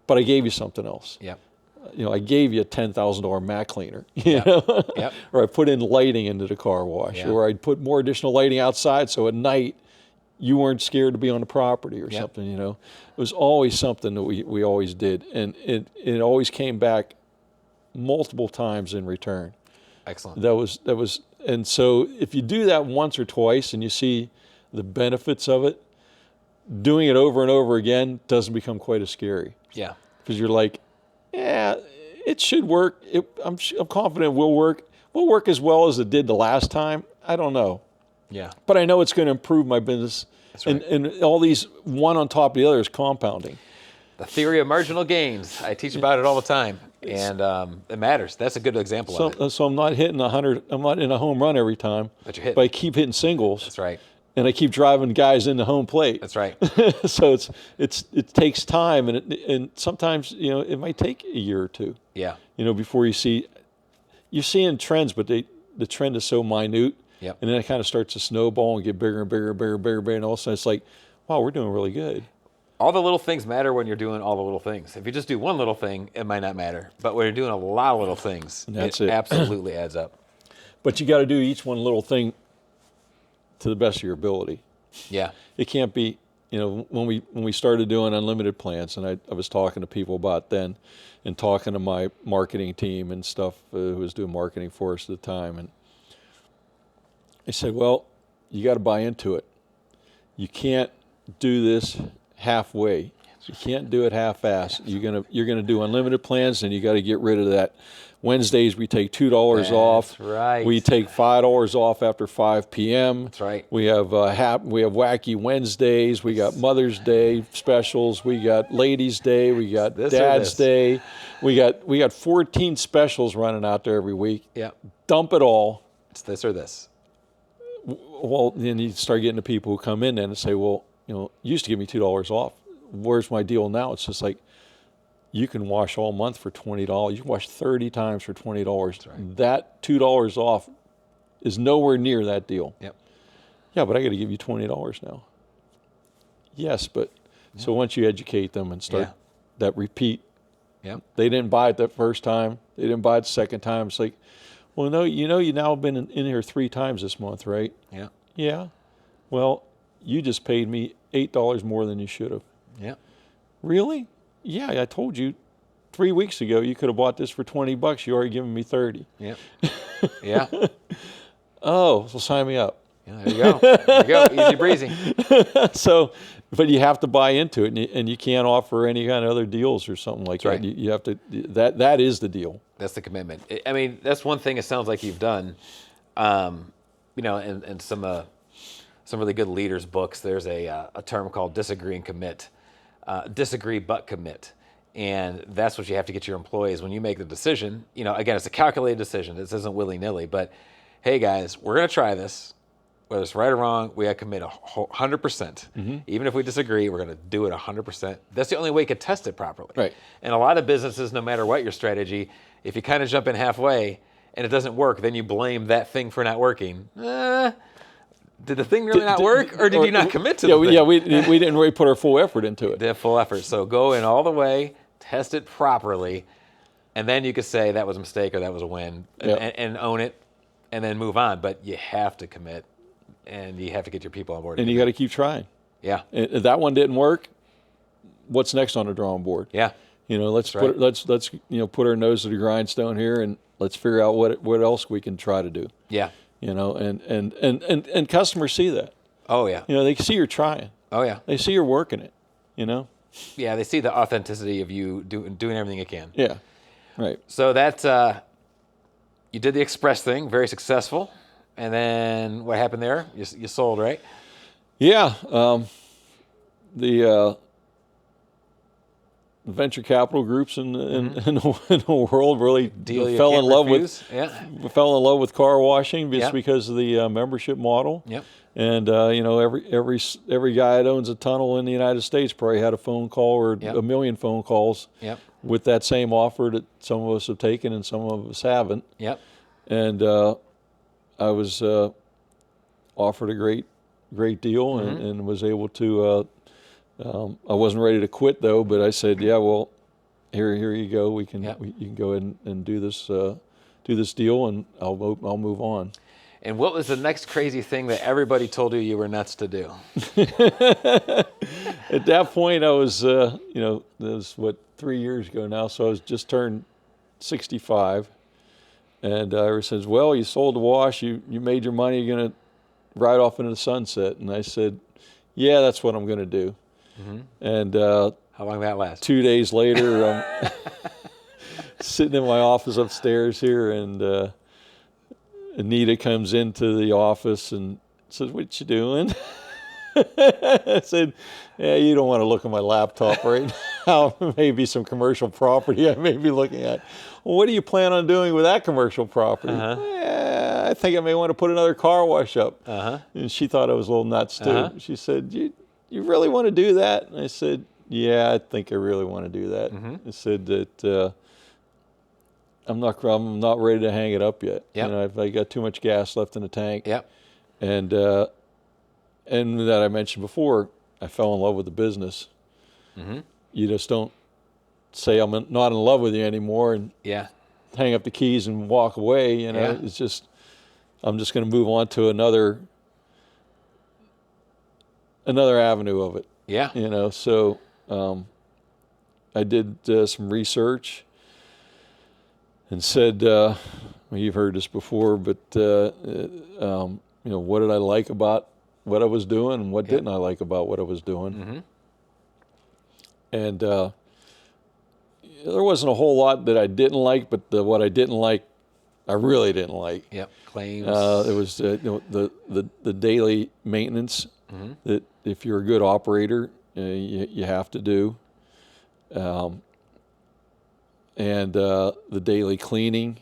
but I gave you something else. Yeah. I gave you a $10,000 mat cleaner, Yep. or I put in lighting into the car wash, or I'd put more additional lighting outside so at night you weren't scared to be on the property or something. It was always something that we always did, and it always came back multiple times in return. Excellent. That was, and so if you do that once or twice and you see the benefits of it, doing it over and over again doesn't become quite as scary. Yeah. Because you're like, yeah, it should work. I'm confident it will work. Will work as well as it did the last time. I don't know. Yeah. But I know it's going to improve my business. That's right. And all these one on top of the other is compounding. The theory of marginal gains. I teach about it all the time, and it matters. That's a good example of it. So I'm not hitting 100. I'm not in a home run every time. But you're hitting. But I keep hitting singles. That's right. And I keep driving guys into home plate. That's right. So it takes time, and sometimes it might take a year or two. Yeah. Before you're seeing trends, but the trend is so minute. Yep. And then it kind of starts to snowball and get bigger and bigger and bigger and bigger and bigger, and all of a sudden it's like, wow, we're doing really good. All the little things matter when you're doing all the little things. If you just do one little thing, it might not matter. But when you're doing a lot of little things, it absolutely adds up. But you got to do each one little thing to the best of your ability. Yeah. It can't be, when we started doing unlimited plans, and I was talking to people about then, and talking to my marketing team and stuff who was doing marketing for us at the time, and I said, well, you got to buy into it. You can't do this halfway. You can't do it half-assed. You're gonna do unlimited plans, and you got to get rid of that. Wednesdays we take $2 off. That's right. We take $5 off after 5 p.m. That's right. We have Wacky Wednesdays. We got Mother's Day specials. We got Ladies' Day. We got Dad's Day. We got 14 specials running out there every week. Yeah. Dump it all. It's this or this. Well, then you start getting the people who come in and say, well, you used to give me $2 off. Where's my deal now? It's just like, you can wash all month for $20. You can wash 30 times for $20. That's right. That $2 off is nowhere near that deal. Yep. Yeah, but I got to give you $20 now. Yes, but so once you educate them and start that repeat, they didn't buy it that first time. They didn't buy it the second time. It's like, well, no, you now been in here 3 times this month, right? Yeah. Yeah. Well, you just paid me $8 more than you should have. Yeah. Really? Yeah, I told you 3 weeks ago you could have bought this for $20. You already given me 30. Yeah. Yeah. Oh, so sign me up. Yeah, there you go. There you go. Easy breezy. So, but you have to buy into it, and you can't offer any kind of other deals or something like that. Right. You have to. That is the deal. That's the commitment. I mean, that's one thing it sounds like you've done. In some really good leaders' books, there's a term called disagree and commit. Disagree but commit. And that's what you have to get your employees when you make the decision. Again, it's a calculated decision. This isn't willy-nilly, but hey guys, we're going to try this. Whether it's right or wrong, we got to commit 100%. Mm-hmm. Even if we disagree, we're going to do it 100%. That's the only way you can test it properly. Right. And a lot of businesses, no matter what your strategy, if you kind of jump in halfway and it doesn't work, then you blame that thing for not working. Did the thing really not work, or did you not commit to the thing? Yeah, we didn't really put our full effort into it. Did full effort. So go in all the way, test it properly, and then you could say that was a mistake or that was a win, and own it, and then move on. But you have to commit, and you have to get your people on board. And you got to keep trying. Yeah. If that one didn't work, what's next on the drawing board? Yeah. Let's put our nose to the grindstone here, and let's figure out what else we can try to do. Yeah. And customers see that. Oh yeah. They see you're trying. Oh yeah. They see you're working it. Yeah, they see the authenticity of you doing everything you can. Yeah. Right. So that you did the Express thing, very successful, and then what happened there? You sold, right? Yeah. The venture capital groups in the world really fell in love with car washing just because of the membership model. Yep. And every guy that owns a tunnel in the United States probably had a phone call or a million phone calls with that same offer that some of us have taken and some of us haven't. Yep. And I was offered a great deal and was able to. I wasn't ready to quit though, but I said, yeah, well, here you go. You can go ahead and do this deal, and I'll move on. And what was the next crazy thing that everybody told you were nuts to do? At that point, I was, that was 3 years ago now. So I was just turned 65, and everyone says, "Well, you sold the wash, you made your money, you're gonna ride off into the sunset." And I said, "Yeah, that's what I'm gonna do." Mm-hmm. And how long did that last? 2 days later, I'm sitting in my office upstairs here, and Anita comes into the office and says, "What you doing?" I said, "Yeah, you don't want to look at my laptop right now. Maybe some commercial property I may be looking at." "Well, what do you plan on doing with that commercial property?" "Yeah, I think I may want to put another car wash up." And she thought I was a little nuts too. She said, "You really want to do that?" And I said, "Yeah, I think I really want to do that." I said that I'm not ready to hang it up yet. Yep. I got too much gas left in the tank. Yep. And that I mentioned before, I fell in love with the business. You just don't say I'm not in love with you anymore and hang up the keys and walk away. It's just, I'm just going to move on to another avenue of it. Yeah. So I did some research and said, well, you've heard this before, but what did I like about what I was doing, and what didn't I like about what I was doing? And there wasn't a whole lot that I didn't like, but what I didn't like, I really didn't like. Yep. Claims. It was the daily maintenance that if you're a good operator, you have to do. And the daily cleaning,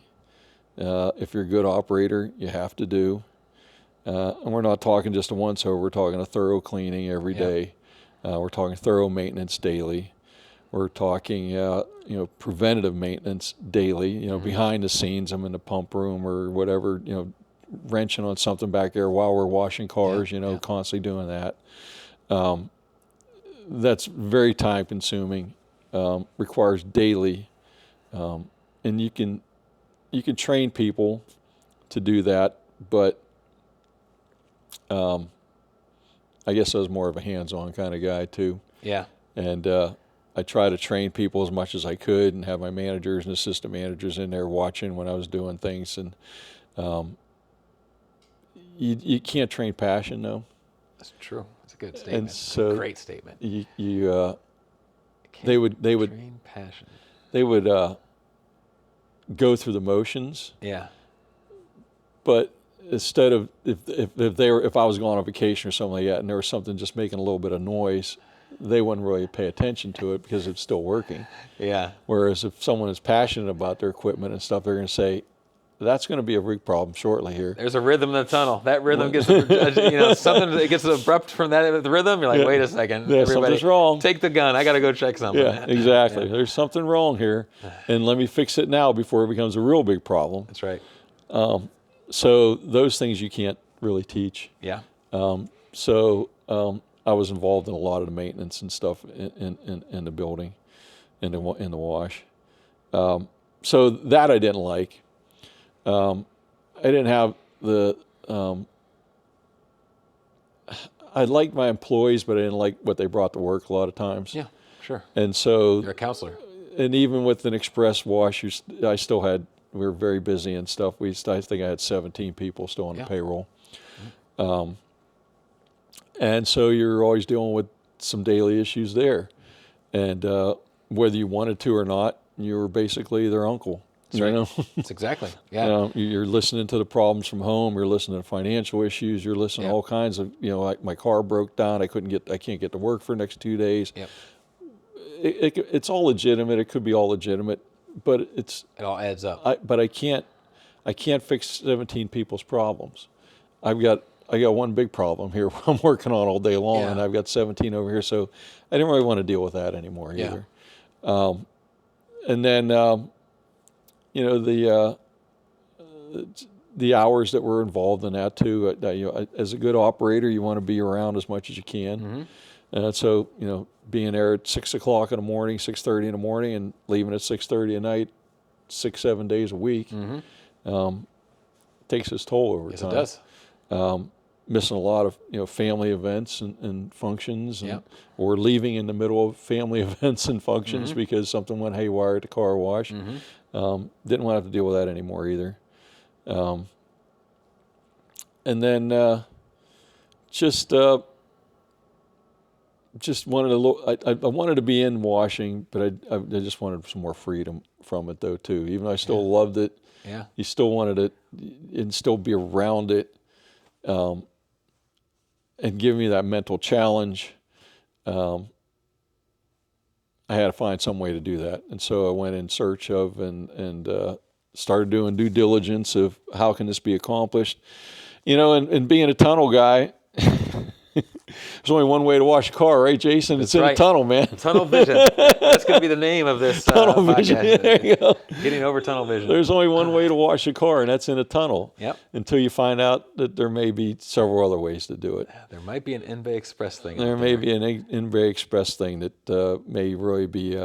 if you're a good operator, you have to do. And we're not talking just a once-over, we're talking a thorough cleaning every day. We're talking thorough maintenance daily. We're talking, preventative maintenance daily, behind the scenes. I'm in the pump room or whatever, wrenching on something back there while we're washing cars, constantly doing that. That's very time-consuming, requires daily. And you can train people to do that, but I guess I was more of a hands-on kind of guy too. Yeah. And I try to train people as much as I could and have my managers and assistant managers in there watching when I was doing things. And you can't train passion, though. That's true. That's a good statement. And so great statement. They would train passion. They would go through the motions. Yeah. But instead of if I was going on vacation or something like that, and there was something just making a little bit of noise, they wouldn't really pay attention to it because it's still working. Yeah. Whereas if someone is passionate about their equipment and stuff, they're going to say, "That's going to be a rig problem shortly here." There's a rhythm in the tunnel. That rhythm gets, something that gets abrupt from the rhythm. You're like, wait a second, everybody, something's wrong. Take the gun. I got to go check something. Yeah, exactly. Yeah. There's something wrong here, and let me fix it now before it becomes a real big problem. That's right. So those things you can't really teach. Yeah. I was involved in a lot of the maintenance and stuff in the building, in the wash. So that I didn't like. I didn't have the. I liked my employees, but I didn't like what they brought to work a lot of times. Yeah, sure. And so you're a counselor. And even with an express wash, I still had. We were very busy and stuff. I think I had 17 people still on the payroll. And so you're always dealing with some daily issues there. And whether you wanted to or not, you were basically their uncle. That's right. That's exactly. Yeah. You're listening to the problems from home. You're listening to financial issues. You're listening to all kinds of, like my car broke down. I can't get to work for the next 2 days. Yep. It's all legitimate. It could be all legitimate. But it all adds up. But I can't fix 17 people's problems. I got one big problem here I'm working on all day long, and I've got 17 over here, so I didn't really want to deal with that anymore either. And then the hours that were involved in that too. As a good operator, you want to be around as much as you can. So, being there at 6 o'clock in the morning, 6:30 in the morning, and leaving at 6:30 at night, 6-7 days a week, takes its toll over time. Yes, it does. Missing a lot of family events and functions, or leaving in the middle of family events and functions because something went haywire at the car wash. Didn't want to have to deal with that anymore either. And then just wanted I wanted to be in washing, but I just wanted some more freedom from it though too. Even though I still loved it, you still wanted it and still be around it, and give me that mental challenge. I had to find some way to do that, and so I went in search of and started doing due diligence of how can this be accomplished. And being a tunnel guy. There's only one way to wash a car, right, Jason? It's in a tunnel, man. Tunnel vision. That's going to be the name of this tunnel vision. podcast. There you go. Getting over tunnel vision. There's only one way to wash a car, and that's in a tunnel. Yep. Until you find out that there may be several other ways to do it. There might be an IBA Express thing. There may be an IBA Express thing that may really be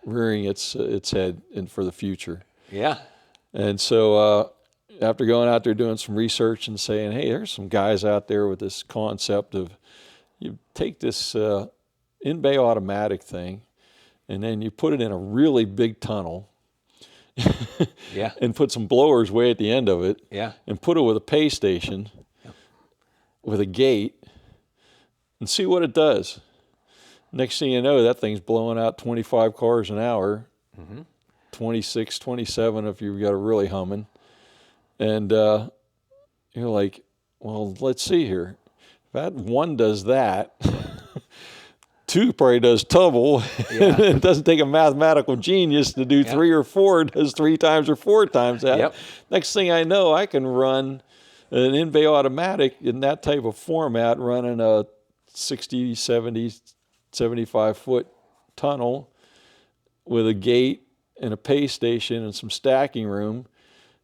rearing its head for the future. Yeah. And so after going out there doing some research and saying, hey, there's some guys out there with this concept of you take this in-bay automatic thing and then you put it in a really big tunnel and put some blowers way at the end of it and put it with a pay station with a gate and see what it does. Next thing you know, that thing's blowing out 25 cars an hour, 26, 27 if you've got it really humming. And you're like, well, let's see here. If that one does that, two probably does double. It doesn't take a mathematical genius to do 3 or 4, does 3 times or 4 times that. Next thing I know, I can run an in-bay automatic in that type of format, running a 60, 70, 75-foot tunnel with a gate and a pay station and some stacking room.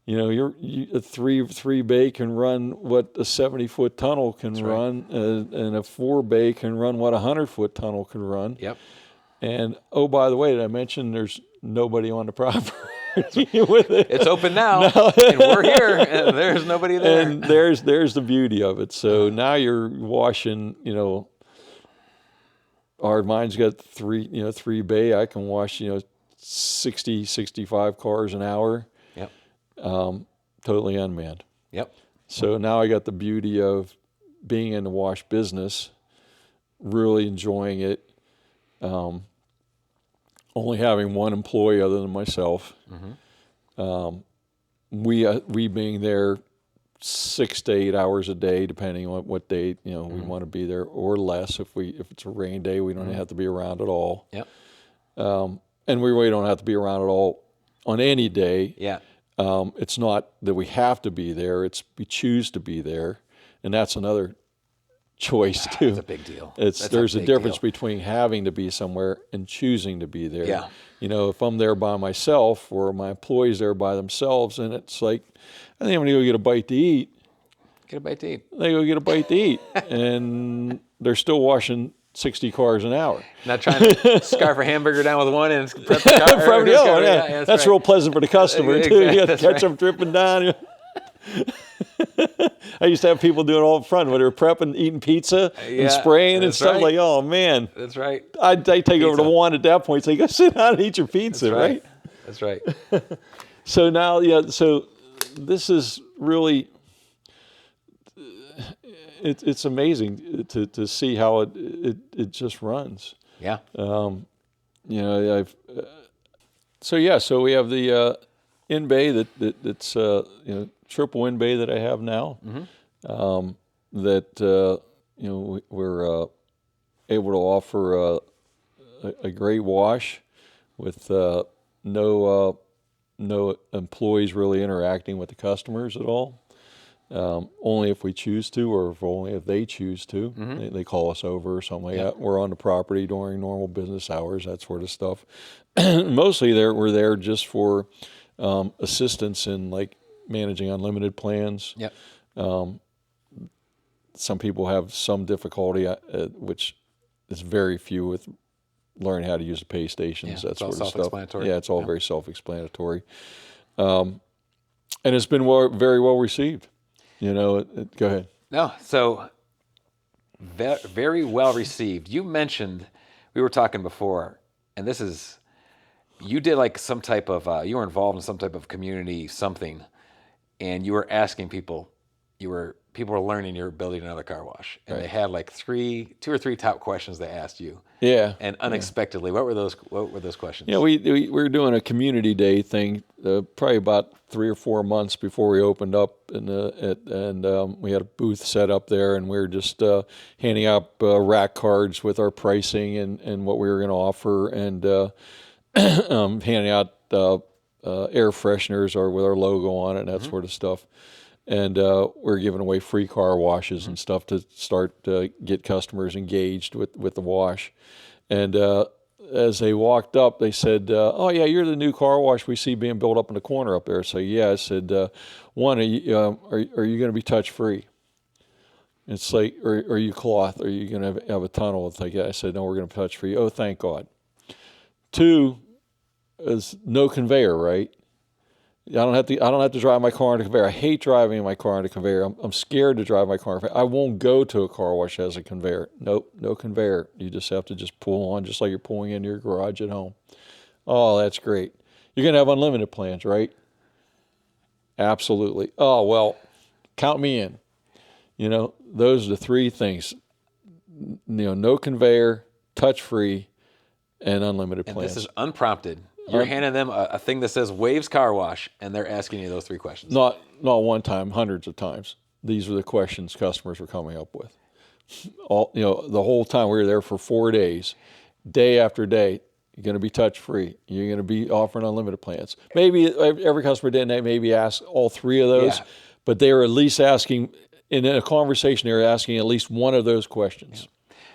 A 3 bay can run what a 70-foot tunnel can run, and a 4 bay can run what a 100-foot tunnel can run. And by the way, did I mention there's nobody on the property with it? It's open now, and we're here, and there's nobody there. And there's the beauty of it. So now you're washing. Mine's got 3 bay. I can wash 60, 65 cars an hour. Totally unmanned. So now I got the beauty of being in the wash business, really enjoying it, only having one employee other than myself. We being there 6 to 8 hours a day, depending on what day we want to be there, or less. If it's a rain day, we don't have to be around at all. And we really don't have to be around at all on any day. It's not that we have to be there, it's we choose to be there. And that's another choice too. That's a big deal. There's a difference between having to be somewhere and choosing to be there. If I'm there by myself or my employees there by themselves, and it's like, I think I'm gonna go get a bite to eat. Get a bite to eat. They go get a bite to eat. And they're still washing 60 cars an hour. Not trying to scarf a hamburger down with one and prep the car. That's real pleasant for the customer too. You got the ketchup dripping down. I used to have people doing it all up front when they were prepping, eating pizza and spraying and stuff. Like, oh man, that's right. I'd take over to one at that point. So you go sit down and eat your pizza, right? That's right. So now, so this is really. It's amazing to see how it just runs. So we have the in-bay that's triple in-bay that I have now. That we're able to offer a great wash with no employees really interacting with the customers at all. Only if we choose to, or only if they choose to. They call us over or something like that. We're on the property during normal business hours, that sort of stuff. Mostly we're there just for assistance in like managing unlimited plans. Some people have some difficulty, which it's very few with learning how to use the pay stations, that sort of stuff. Self-explanatory. Yeah, it's all very self-explanatory. And it's been very well received. Go ahead. No, so very well received. You mentioned, we were talking before, and this is, you did like some type of, you were involved in some type of community something, and you were asking people, people were learning your ability to know the car wash, and they had like 2 or 3 top questions they asked you. Yeah. And unexpectedly, what were those questions? Yeah, we were doing a community day thing probably about 3 or 4 months before we opened up, and we had a booth set up there, and we were just handing out rack cards with our pricing and what we were going to offer, and handing out air fresheners with our logo on it and that sort of stuff. And we're giving away free car washes and stuff to start to get customers engaged with the wash. And as they walked up, they said, "Oh yeah, you're the new car wash we see being built up in the corner up there." So yeah, I said, "One, are you going to be touch free?" It's like, are you cloth? Are you going to have a tunnel? It's like, yeah. I said, "No, we're going to be touch free." "Oh, thank God." 2 is no conveyor, right? I don't have to drive my car on a conveyor. I hate driving my car on a conveyor. I'm scared to drive my car on a conveyor. I won't go to a car wash that has a conveyor. Nope, no conveyor. You just have to just pull on, just like you're pulling into your garage at home. Oh, that's great. You're going to have unlimited plans, right? Absolutely. Oh, well, count me in. Those are the 3 things. No conveyor, touch-free, and unlimited plans. And this is unprompted. You're handing them a thing that says Waves Car Wash, and they're asking you those 3 questions. Not one time, hundreds of times. These were the questions customers were coming up with. The whole time we were there for 4 days, day after day. You're going to be touch free. You're going to be offering unlimited plans. Maybe every customer didn't maybe ask all 3 of those, but they were at least asking in a conversation. They were asking at least one of those questions.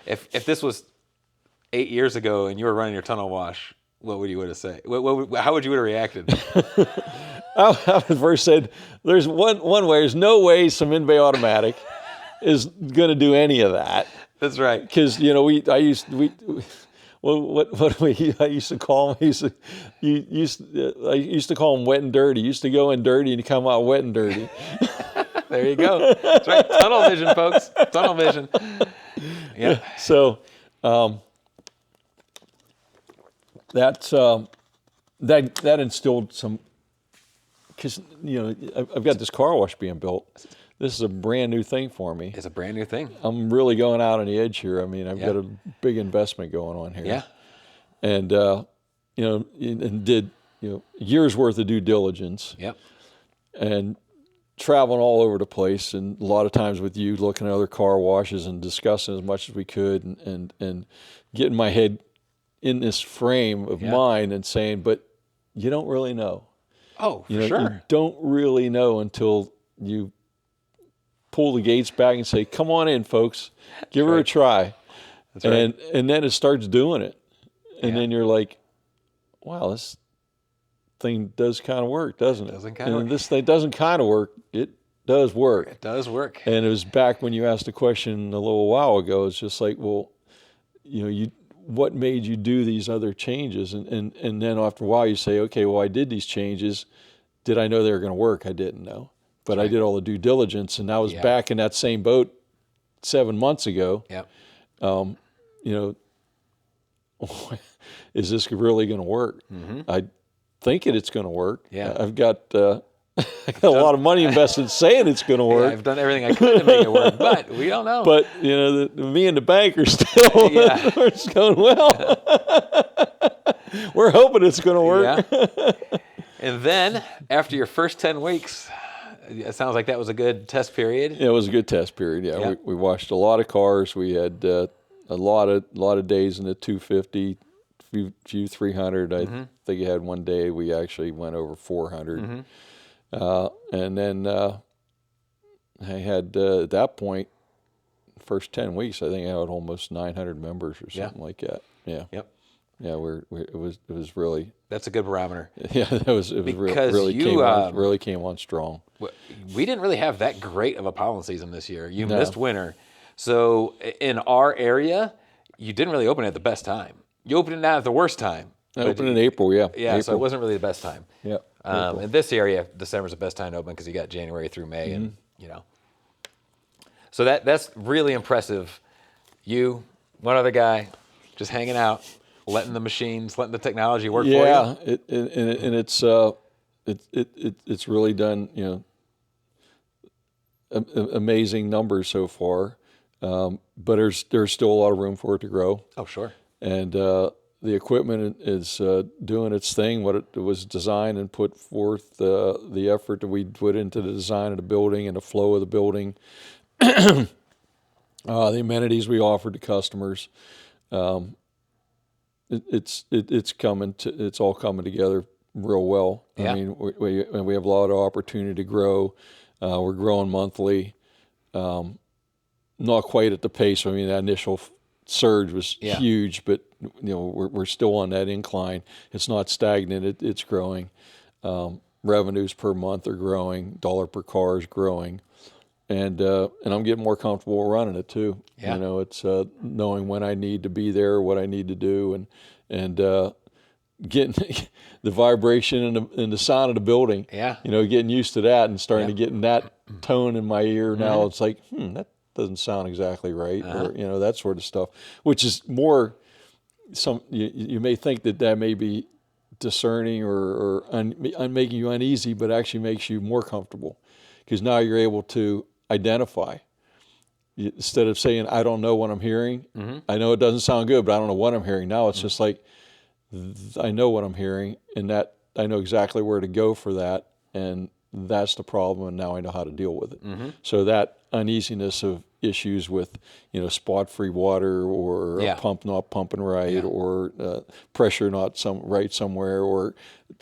Yeah. If this was 8 years ago and you were running your tunnel wash, what would you have said? How would you have reacted? I would first said, "There's one way. There's no way some in-bay automatic is going to do any of that." That's right. Because I used to call them. I used to call them wet and dirty. You used to go in dirty and you come out wet and dirty. There you go. That's right. Tunnel vision, folks. Tunnel vision. Yeah. So. That instilled some, because I've got this car wash being built. This is a brand new thing for me. It's a brand new thing. I'm really going out on the edge here. I mean, I've got a big investment going on here. Yeah. And and did years worth of due diligence. Yep. And traveling all over the place, and a lot of times with you looking at other car washes and discussing as much as we could, and getting my head in this frame of mind and saying, but you don't really know. Oh, for sure. You don't really know until you pull the gates back and say, "Come on in, folks. Give her a try." That's right. And then it starts doing it. And then you're like, wow, this thing does kind of work, doesn't it? Doesn't kind of work. This thing doesn't kind of work. It does work. It does work. And it was back when you asked the question a little while ago. It's just like, well, what made you do these other changes? And then after a while you say, okay, well, I did these changes. Did I know they were going to work? I didn't know. But I did all the due diligence, and I was back in that same boat 7 months ago. Yep. Is this really going to work? Mm-hmm. I think it's going to work. Yeah. I've got a lot of money invested saying it's going to work. Yeah, I've done everything I could to make it work, but we don't know. But me and the bank are still it's going well. We're hoping it's going to work. Yeah. And then after your first 10 weeks, it sounds like that was a good test period. Yeah, it was a good test period. Yeah, Yep. we washed a lot of cars. We had a lot of days in the 250, few 300. I think I had one day we actually went over 400. Mm-hmm. And then I had at that point, first 10 weeks, I think I had almost 900 members or something like that. Yeah. Yep. Yeah, it was really. That's a good barometer. Yeah, it was Because really came on strong. We didn't really have that great of a pollen season this year. You missed winter. So in our area, you didn't really open it at the best time. You opened it not at the worst time. I opened in April, yeah. Yeah, April. so it wasn't really the best time. Yeah. In this area, December's the best time to open because you got January through May, and So that's really impressive. You, one other guy, just hanging out, letting the machines, letting the technology work for you. Yeah, it's really done, amazing numbers so far. But there's still a lot of room for it to grow. Oh, sure. And the equipment is doing its thing. What it was designed and put forth, the effort that we put into the design of the building and the flow of the building, the amenities we offered to customers. It's all coming together real well. Yeah. I mean, we have a lot of opportunity to grow. We're growing monthly. Not quite at the pace. I mean, that initial surge was huge, but we're still on that incline. It's not stagnant. It's growing. Revenues per month are growing. Dollar per car is growing, and I'm getting more comfortable running it too. Yeah. It's knowing when I need to be there, what I need to do, and getting the vibration and the sound of the building. Yeah. Getting used to that and starting to get in that tone in my ear now. It's like, that doesn't sound exactly right, or that sort of stuff, which is more you may think that may be discerning or making you uneasy, but actually makes you more comfortable because now you're able to identify. Instead of saying, I don't know what I'm hearing, I know it doesn't sound good, but I don't know what I'm hearing. Now it's just like, I know what I'm hearing, and that I know exactly where to go for that, and that's the problem, and now I know how to deal with it. So that uneasiness of issues with, spot-free water or a pump not pumping right or pressure not right somewhere or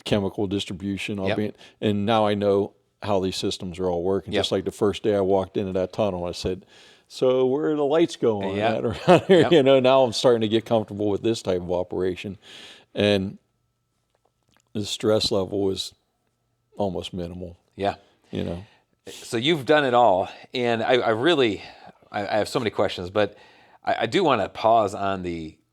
chemical distribution not being, and now I know how these systems are all working. Just like the first day I walked into that tunnel, I said, so where are the lights going at around here? Now I'm starting to get comfortable with this type of operation, and the stress level is almost minimal. Yeah. So you've done it all, and I have so many questions, but I do want to pause on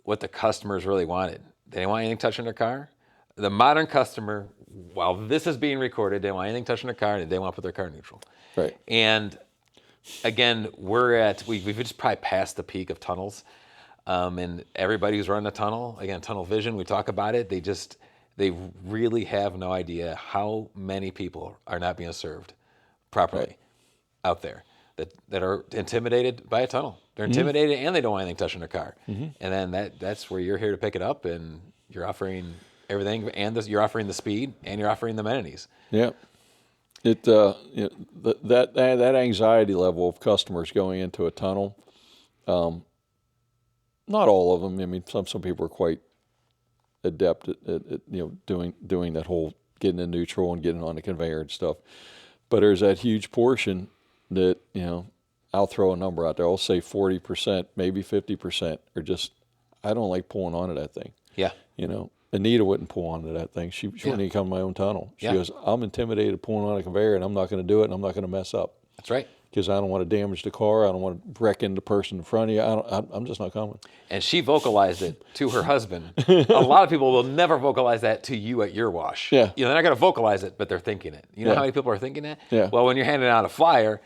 what the customers really wanted. They didn't want anything touching their car. The modern customer, while this is being recorded, they didn't want anything touching their car, and they want to put their car neutral. Right. And again, we've just probably passed the peak of tunnels, and everybody who's running a tunnel, again, tunnel vision, we talk about it, they really have no idea how many people are not being served properly out there that are intimidated by a tunnel. They're intimidated and they don't want anything touching their car. And then that's where you're here to pick it up, and you're offering everything, and you're offering the speed, and you're offering the amenities. Yeah. That anxiety level of customers going into a tunnel, not all of them. I mean, some people are quite adept at doing that whole getting in neutral and getting on the conveyor and stuff. But there's that huge portion that I'll throw a number out there. I'll say 40%, maybe 50% are just, I don't like pulling onto that thing. Yeah. Anita wouldn't pull onto that thing. She wouldn't even come to my own tunnel. She goes, I'm intimidated pulling on a conveyor, and I'm not going to do it, and I'm not going to mess up. That's right. Because I don't want to damage the car. I don't want to wreck into the person in front of you. I'm just not coming. And she vocalized it to her husband. A lot of people will never vocalize that to you at your wash. Yeah. They're not going to vocalize it, but they're thinking it. You know how many people are thinking that? Yeah. Well, when you're handing out a flyer,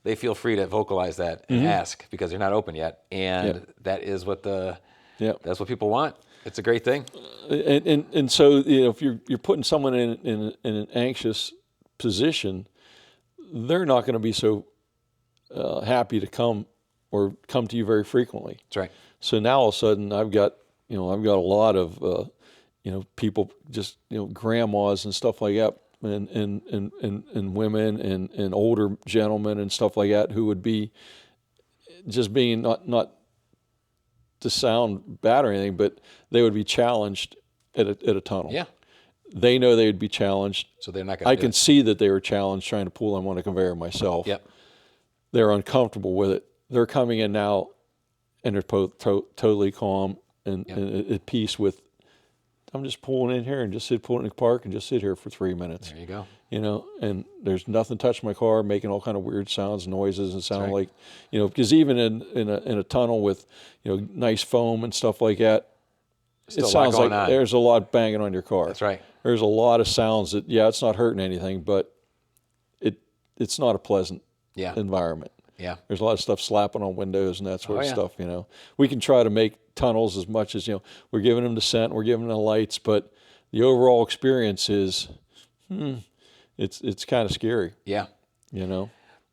they feel free to vocalize that and ask because you're not open yet. And that is what that's what people want. It's a great thing. And so if you're putting someone in an anxious position, they're not going to be so happy to come to you very frequently. That's right. So now all of a sudden I've got a lot of people, just grandmas and stuff like that, and women and older gentlemen and stuff like that who would be just being not to sound bad or anything, but they would be challenged at a tunnel. Yeah. They know they would be challenged. So they're not going to I can see that they were challenged trying to pull them on a conveyor myself. Yep. They're uncomfortable with it. They're coming in now and they're totally calm and at peace with, I'm just pulling in here and pulling in the park and just sit here for 3 minutes. There you go. You know, and there's nothing touching my car, making all kind of weird sounds, noises, and sound like, you know, because even in a tunnel with, you know, nice foam and stuff like that, it sounds like there's a lot banging on your car. That's right. There's a lot of sounds that, yeah, it's not hurting anything, but it's not a pleasant environment. Yeah. There's a lot of stuff slapping on windows and that sort of stuff, you know. We can try to make tunnels as much as, you know, we're giving them the scent, we're giving them the lights, but the overall experience is, it's kind of scary. Yeah. You know.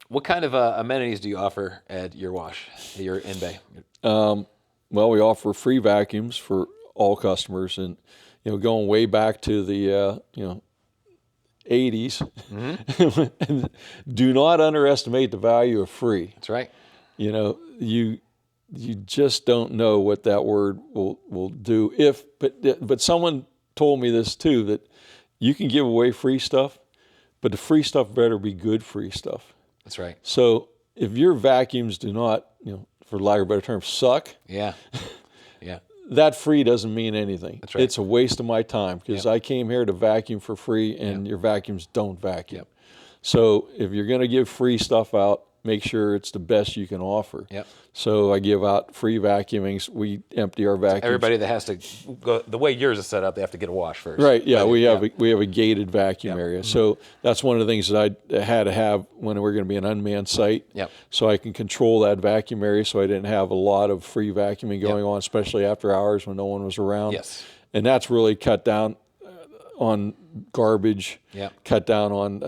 What kind of amenities do you offer at your wash, at your in-bay? Well, we offer free vacuums for all customers, and, you know, going way back to the, you know, 80s. And do not underestimate the value of free. That's right. You know, you just don't know what that word will do. But someone told me this too, that you can give away free stuff, but the free stuff better be good free stuff. That's right. So if your vacuums do not, you know, for lack of a better term, suck. Yeah. That free doesn't mean anything. That's right. It's a waste of my time because I came here to vacuum for free, and your vacuums don't vacuum. So if you're going to give free stuff out, make sure it's the best you can offer. So I give out free vacuumings. We empty our vacuums. Everybody that has to go the way yours is set up, they have to get a wash first. Right. Yeah. We have a gated vacuum area. So that's one of the things that I had to have when we're going to be an unmanned site. So I can control that vacuum area, so I didn't have a lot of free vacuuming going on, especially after hours when no one was around. And that's really cut down on garbage. Cut down on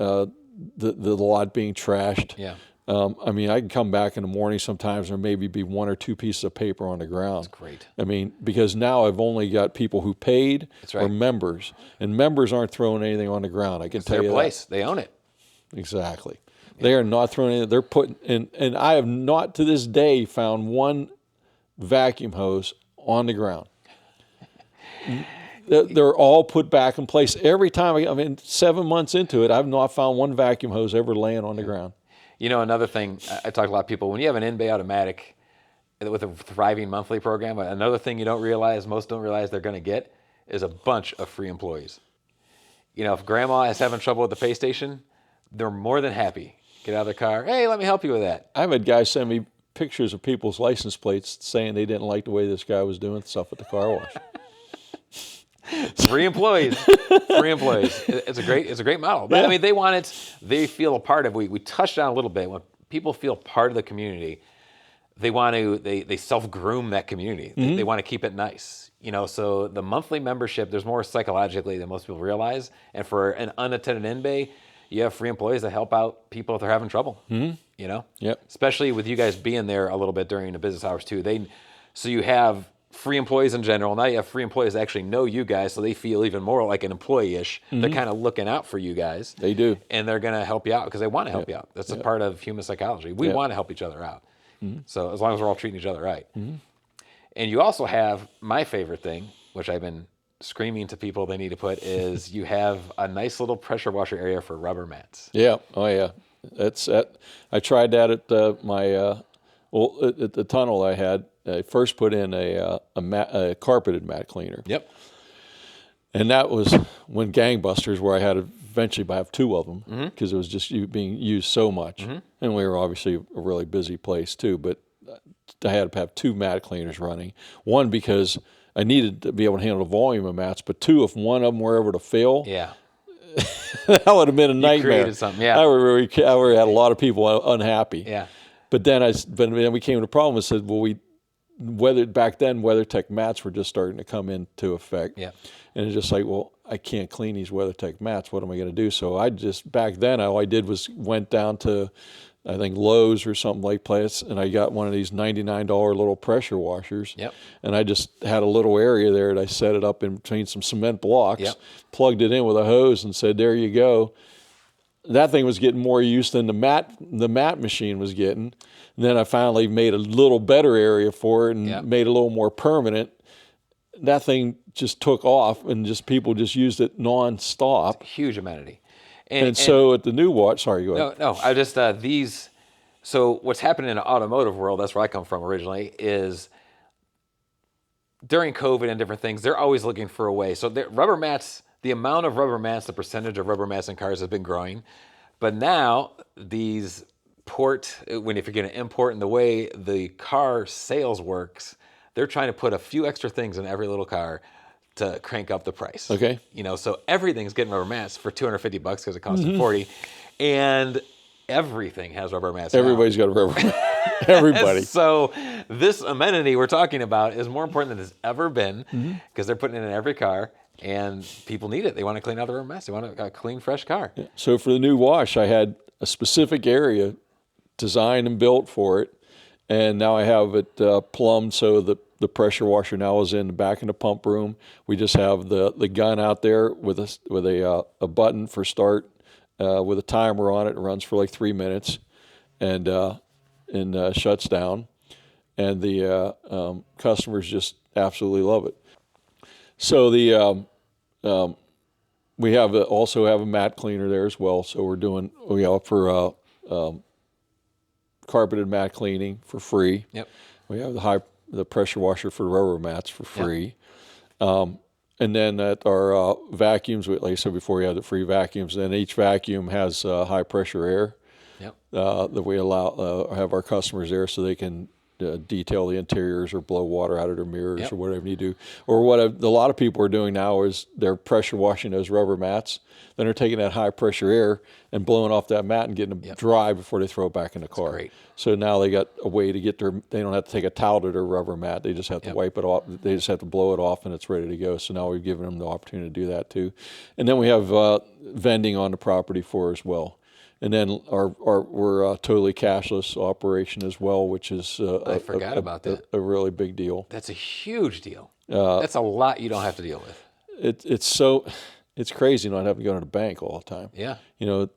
the lot being trashed. I mean, I can come back in the morning sometimes, and maybe be one or two pieces of paper on the ground. That's great. I mean, because now I've only got people who paid or members, and members aren't throwing anything on the ground. I can tell you that. It's their place. They own it. Exactly. They are not throwing anything. They're putting, and I have not to this day found one vacuum hose on the ground. They're all put back in place. Every time, I mean, 7 months into it, I've not found one vacuum hose ever laying on the ground. You know, another thing, I talk to a lot of people, when you have an in-bay automatic with a thriving monthly program, another thing most don't realize they're going to get is a bunch of free employees. You know, if grandma is having trouble with the pay station, they're more than happy. Get out of their car. Hey, let me help you with that. I've had guys send me pictures of people's license plates saying they didn't like the way this guy was doing stuff at the car wash. Free employees. Free employees. It's a great model. But I mean, they want it. They feel a part of. We touched on a little bit. When people feel part of the community, they want to. They self-groom that community. They want to keep it nice. You know, so the monthly membership, there's more psychologically than most people realize. And for an unattended in-bay, you have free employees that help out people if they're having trouble. You know, especially with you guys being there a little bit during the business hours too. So you have free employees in general. Now you have free employees that actually know you guys, so they feel even more like an employee-ish. They're kind of looking out for you guys. They do. And they're going to help you out because they want to help you out. That's a part of human psychology. We want to help each other out. So as long as we're all treating each other right. And you also have my favorite thing, which I've been screaming to people they need to put, is you have a nice little pressure washer area for rubber mats. Yeah. Oh, yeah. I tried that at at the tunnel I had. I first put in a carpeted mat cleaner. And that was when gangbusters, where I had to eventually have two of them because it was just being used so much. And we were obviously a really busy place too, but I had to have two mat cleaners running. One, because I needed to be able to handle the volume of mats, but two, if one of them were ever to fail, that would have been a nightmare. You created something, I would have had a lot of people unhappy. But then we came to the problem and said, well, back then WeatherTech mats were just starting to come into effect. And it's just like, well, I can't clean these WeatherTech mats. What am I going to do? So back then, all I did was went down to, I think, Lowe's or something like place, and I got one of these $99 little pressure washers. And I just had a little area there, and I set it up in between some cement blocks, plugged it in with a hose, and said, there you go. That thing was getting more use than the mat machine was getting. And then I finally made a little better area for it and made it a little more permanent. That thing just took off, and people just used it nonstop. It's a huge amenity. And so at the new watch, sorry, go ahead. No, I just, so what's happening in the automotive world, that's where I come from originally, is during COVID and different things, they're always looking for a way. So rubber mats, the amount of rubber mats, the percentage of rubber mats in cars has been growing. But now these if you're going to import, and the way the car sales works, they're trying to put a few extra things in every little car to crank up the price. Okay. So everything's getting rubber mats for $250 because it costs them $40, and everything has rubber mats. Everybody's got a rubber mat. Everybody. So this amenity we're talking about is more important than it's ever been, because they're putting it in every car, and people need it. They want to clean out the rubber mats. They want a clean, fresh car. Yeah. So for the new wash, I had a specific area designed and built for it, and now I have it plumbed so the pressure washer now is in the back in the pump room. We just have the gun out there with a button for start with a timer on it. It runs for like 3 minutes, and shuts down, and the customers just absolutely love it. So we also have a mat cleaner there as well. So we offer carpeted mat cleaning for free. Yep. We have the pressure washer for rubber mats for free. Yep. And then at our vacuums, like I said before, we have the free vacuums. And then each vacuum has high pressure air. Yep. That we have our customers there so they can detail the interiors or blow water out of their mirrors or whatever you do. Or what a lot of people are doing now is they're pressure washing those rubber mats. Then they're taking that high pressure air and blowing off that mat and getting them dry before they throw it back in the car. Great. So now they got a way to they don't have to take a towel to their rubber mat. They just have to wipe it off. They just have to blow it off and it's ready to go. So now we've given them the opportunity to do that too. And then we have vending on the property for as well. And then we're a totally cashless operation as well, which is I forgot about that. A really big deal. That's a huge deal. That's a lot you don't have to deal with. It's crazy not having to go to the bank all the time. Yeah.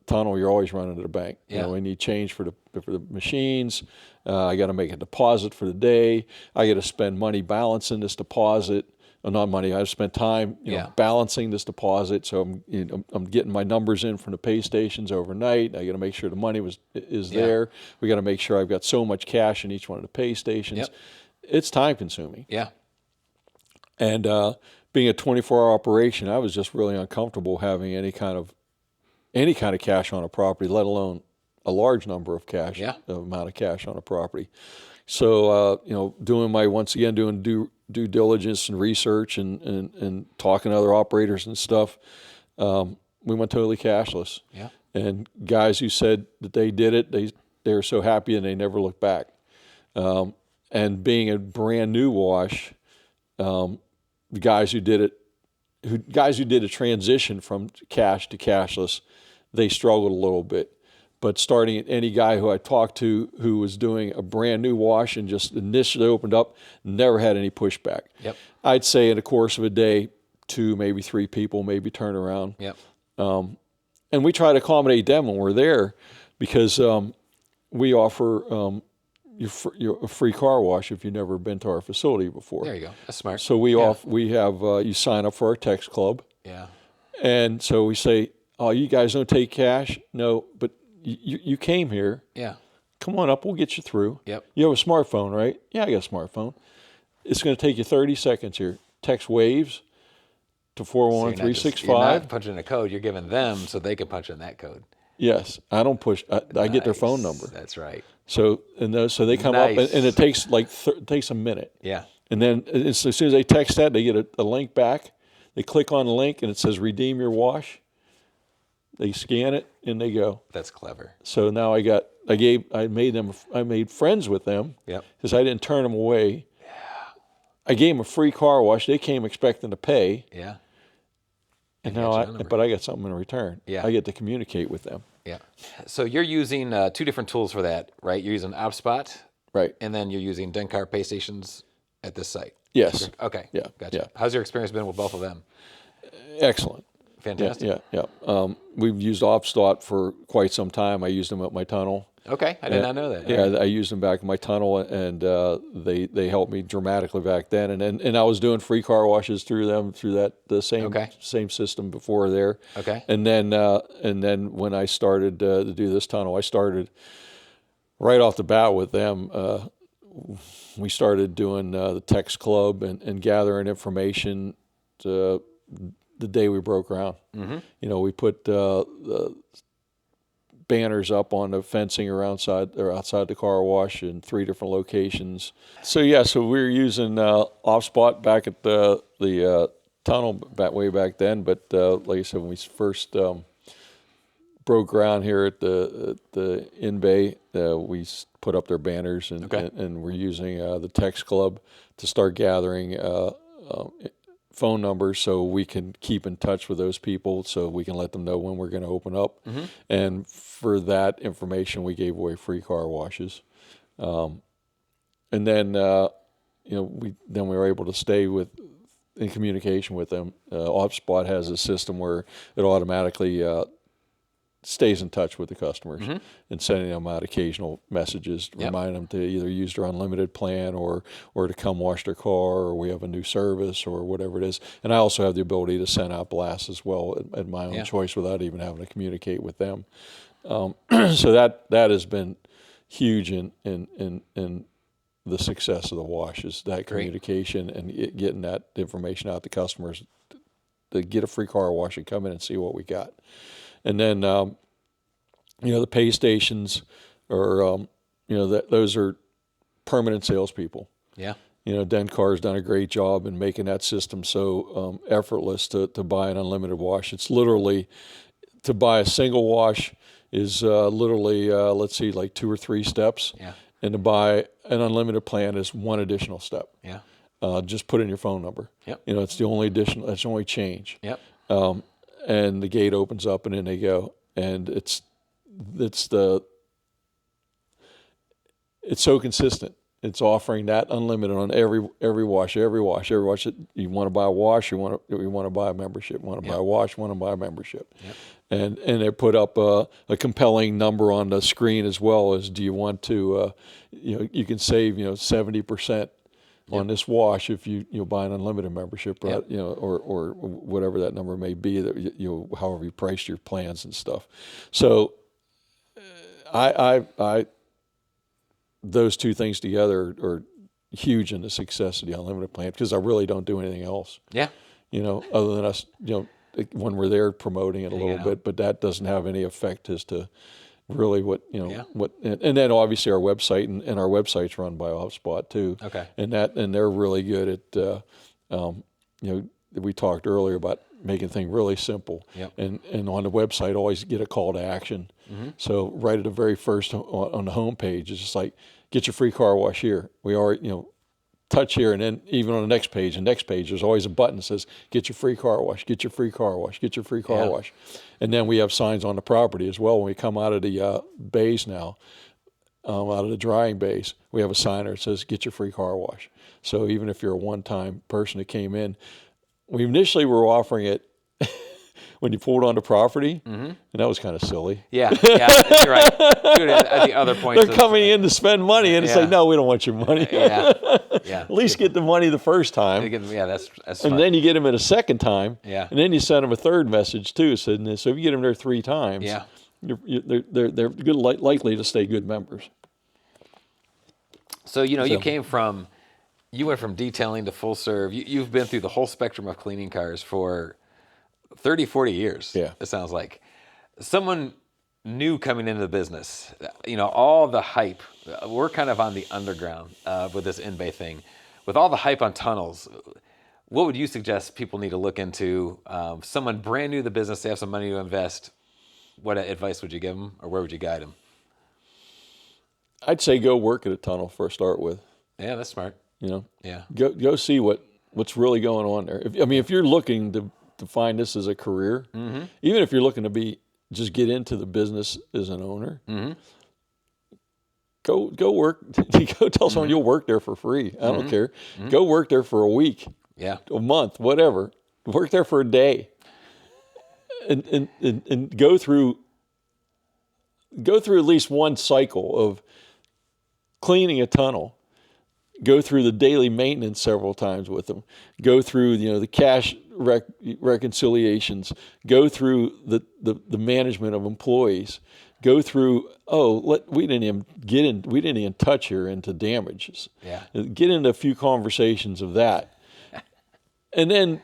Tunnel, you're always running to the bank. Yeah. We need change for the machines. I got to make a deposit for the day. I got to spend money balancing this deposit. Not money. I've spent time, balancing this deposit. So I'm getting my numbers in from the pay stations overnight. I got to make sure the money is there. We got to make sure I've got so much cash in each one of the pay stations. Yep. It's time consuming. Yeah. And being a 24-hour operation, I was just really uncomfortable having any kind of cash on a property, let alone a large number of cash, amount of cash on a property. So doing due diligence and research and talking to other operators and stuff, we went totally cashless. Yeah. And guys who said that they did it, they were so happy and they never looked back. And being a brand new wash, the guys who did a transition from cash to cashless, they struggled a little bit. But starting at any guy who I talked to who was doing a brand new wash and just initially opened up, never had any pushback. Yep. I'd say in the course of a day, 2, maybe 3 people maybe turn around. Yep. And we try to accommodate them when we're there because we offer a free car wash if you've never been to our facility before. There you go. That's smart. So we have you sign up for our text club. Yeah. And so we say, oh, you guys don't take cash? No, but you came here. Yeah. Come on up. We'll get you through. Yep. You have a smartphone, right? Yeah, I got a smartphone. It's going to take you 30 seconds here. Text WAVES to 41365. You're not punching a code. You're giving them so they can punch in that code. Yes. I don't push. I get their phone number. That's right. So they come up, and it takes takes a minute. Yeah. And then as soon as they text that, they get a link back. They click on the link, and it says redeem your wash. They scan it and they go. That's clever. So now I made friends with them. Yep. Because I didn't turn them away. Yeah. I gave them a free car wash. They came expecting to pay. Yeah. And now I got something in return. Yeah. I get to communicate with them. Yeah. So you're using 2 different tools for that, right? You're using OpSpot. Right. And then you're using Dencar pay stations at this site. Yes. Okay. Yeah. Gotcha. Yeah. How's your experience been with both of them? Excellent. Fantastic. Yeah. We've used OpSpot for quite some time. I used them at my tunnel. Okay, I did not know that. Yeah, I used them back in my tunnel, and they helped me dramatically back then. And I was doing free car washes through them through the same system before there. Okay. And then when I started to do this tunnel, I started right off the bat with them. we started doing the text club and gathering information the day we broke ground. Mm-hmm. We put the banners up on the fencing outside the car wash in 3 different locations. So we were using off-spot back at the tunnel way back then. But like I said, when we first broke ground here at the IBA, we put up their banners and we're using the text club to start gathering phone numbers so we can keep in touch with those people so we can let them know when we're going to open up. Mm-hmm. And for that information, we gave away free car washes. And then, we were able to stay in communication with them. OffSpot has a system where it automatically stays in touch with the customers and sending them out occasional messages, remind them to either use their unlimited plan or to come wash their car, or we have a new service or whatever it is. And I also have the ability to send out blasts as well at my own choice without even having to communicate with them. So that has been huge in the success of the wash, is that communication and getting that information out to customers to get a free car wash and come in and see what we got. And then, the pay stations are, those are permanent salespeople. Yeah. Dencar's done a great job in making that system so effortless to buy an unlimited wash. It's literally, to buy a single wash is literally, like 2 or 3 steps. Yeah. And to buy an unlimited plan is 1 additional step. Yeah. Just put in your phone number. Yep. It's the only that's the only change. Yep. And the gate opens up and in they go. And it's so consistent. It's offering that unlimited on every wash that you want to buy a wash, you want to buy a membership, buy a wash, want to buy a membership. Yep. And they put up a compelling number on the screen as well, as do you want to you can save 70% on this wash if you buy an unlimited membership, right? Or whatever that number may be, that however you price your plans and stuff. So I those two things together are huge in the success of the unlimited plan, because I really don't do anything else. Yeah. Other than us, when we're there promoting it a little bit, but that doesn't have any effect as to really what and then obviously our website and our website's run by OffSpot too. Okay. And they're really good at we talked earlier about making things really simple. Yep. And on the website always get a call to action. Mm-hmm. So right at the very first on the home page, it's just like, get your free car wash here. We already touch here, and then even on the next page there's always a button that says, get your free car wash, get your free car wash, get your free car wash. And then we have signs on the property as well. When we come out of the bays now, out of the drying bays, we have a sign that says, get your free car wash. So even if you're a one-time person that came in, we initially were offering it when you pulled on the property, and that was kind of silly. Yeah, you're right. Dude, at the other point, they're coming in to spend money, and it's like, no, we don't want your money. At least get the money the first time. That's smart. And then you get them in a second time, and then you send them a third message too. So if you get them there 3 times, they're good, likely to stay good members. So you went from detailing to full serve. You've been through the whole spectrum of cleaning cars for 30, 40 years, it sounds like. Someone new coming into the business, all the hype, we're kind of on the underground with this IBA thing. With all the hype on tunnels, what would you suggest people need to look into? Someone brand new to the business, they have some money to invest. What advice would you give them, or where would you guide them? I'd say go work at a tunnel for a start with. Yeah, that's smart. Go see what's really going on there. If you're looking to find this as a career, even if you're looking to just get into the business as an owner, go work. Go tell someone you'll work there for free. I don't care. Go work there for a week, a month, whatever. Work there for a day, and go through at least one cycle of cleaning a tunnel. Go through the daily maintenance several times with them. Go through the cash reconciliations. Go through the management of employees. go through. We didn't even touch here into damages. Yeah. Get into a few conversations of that, and then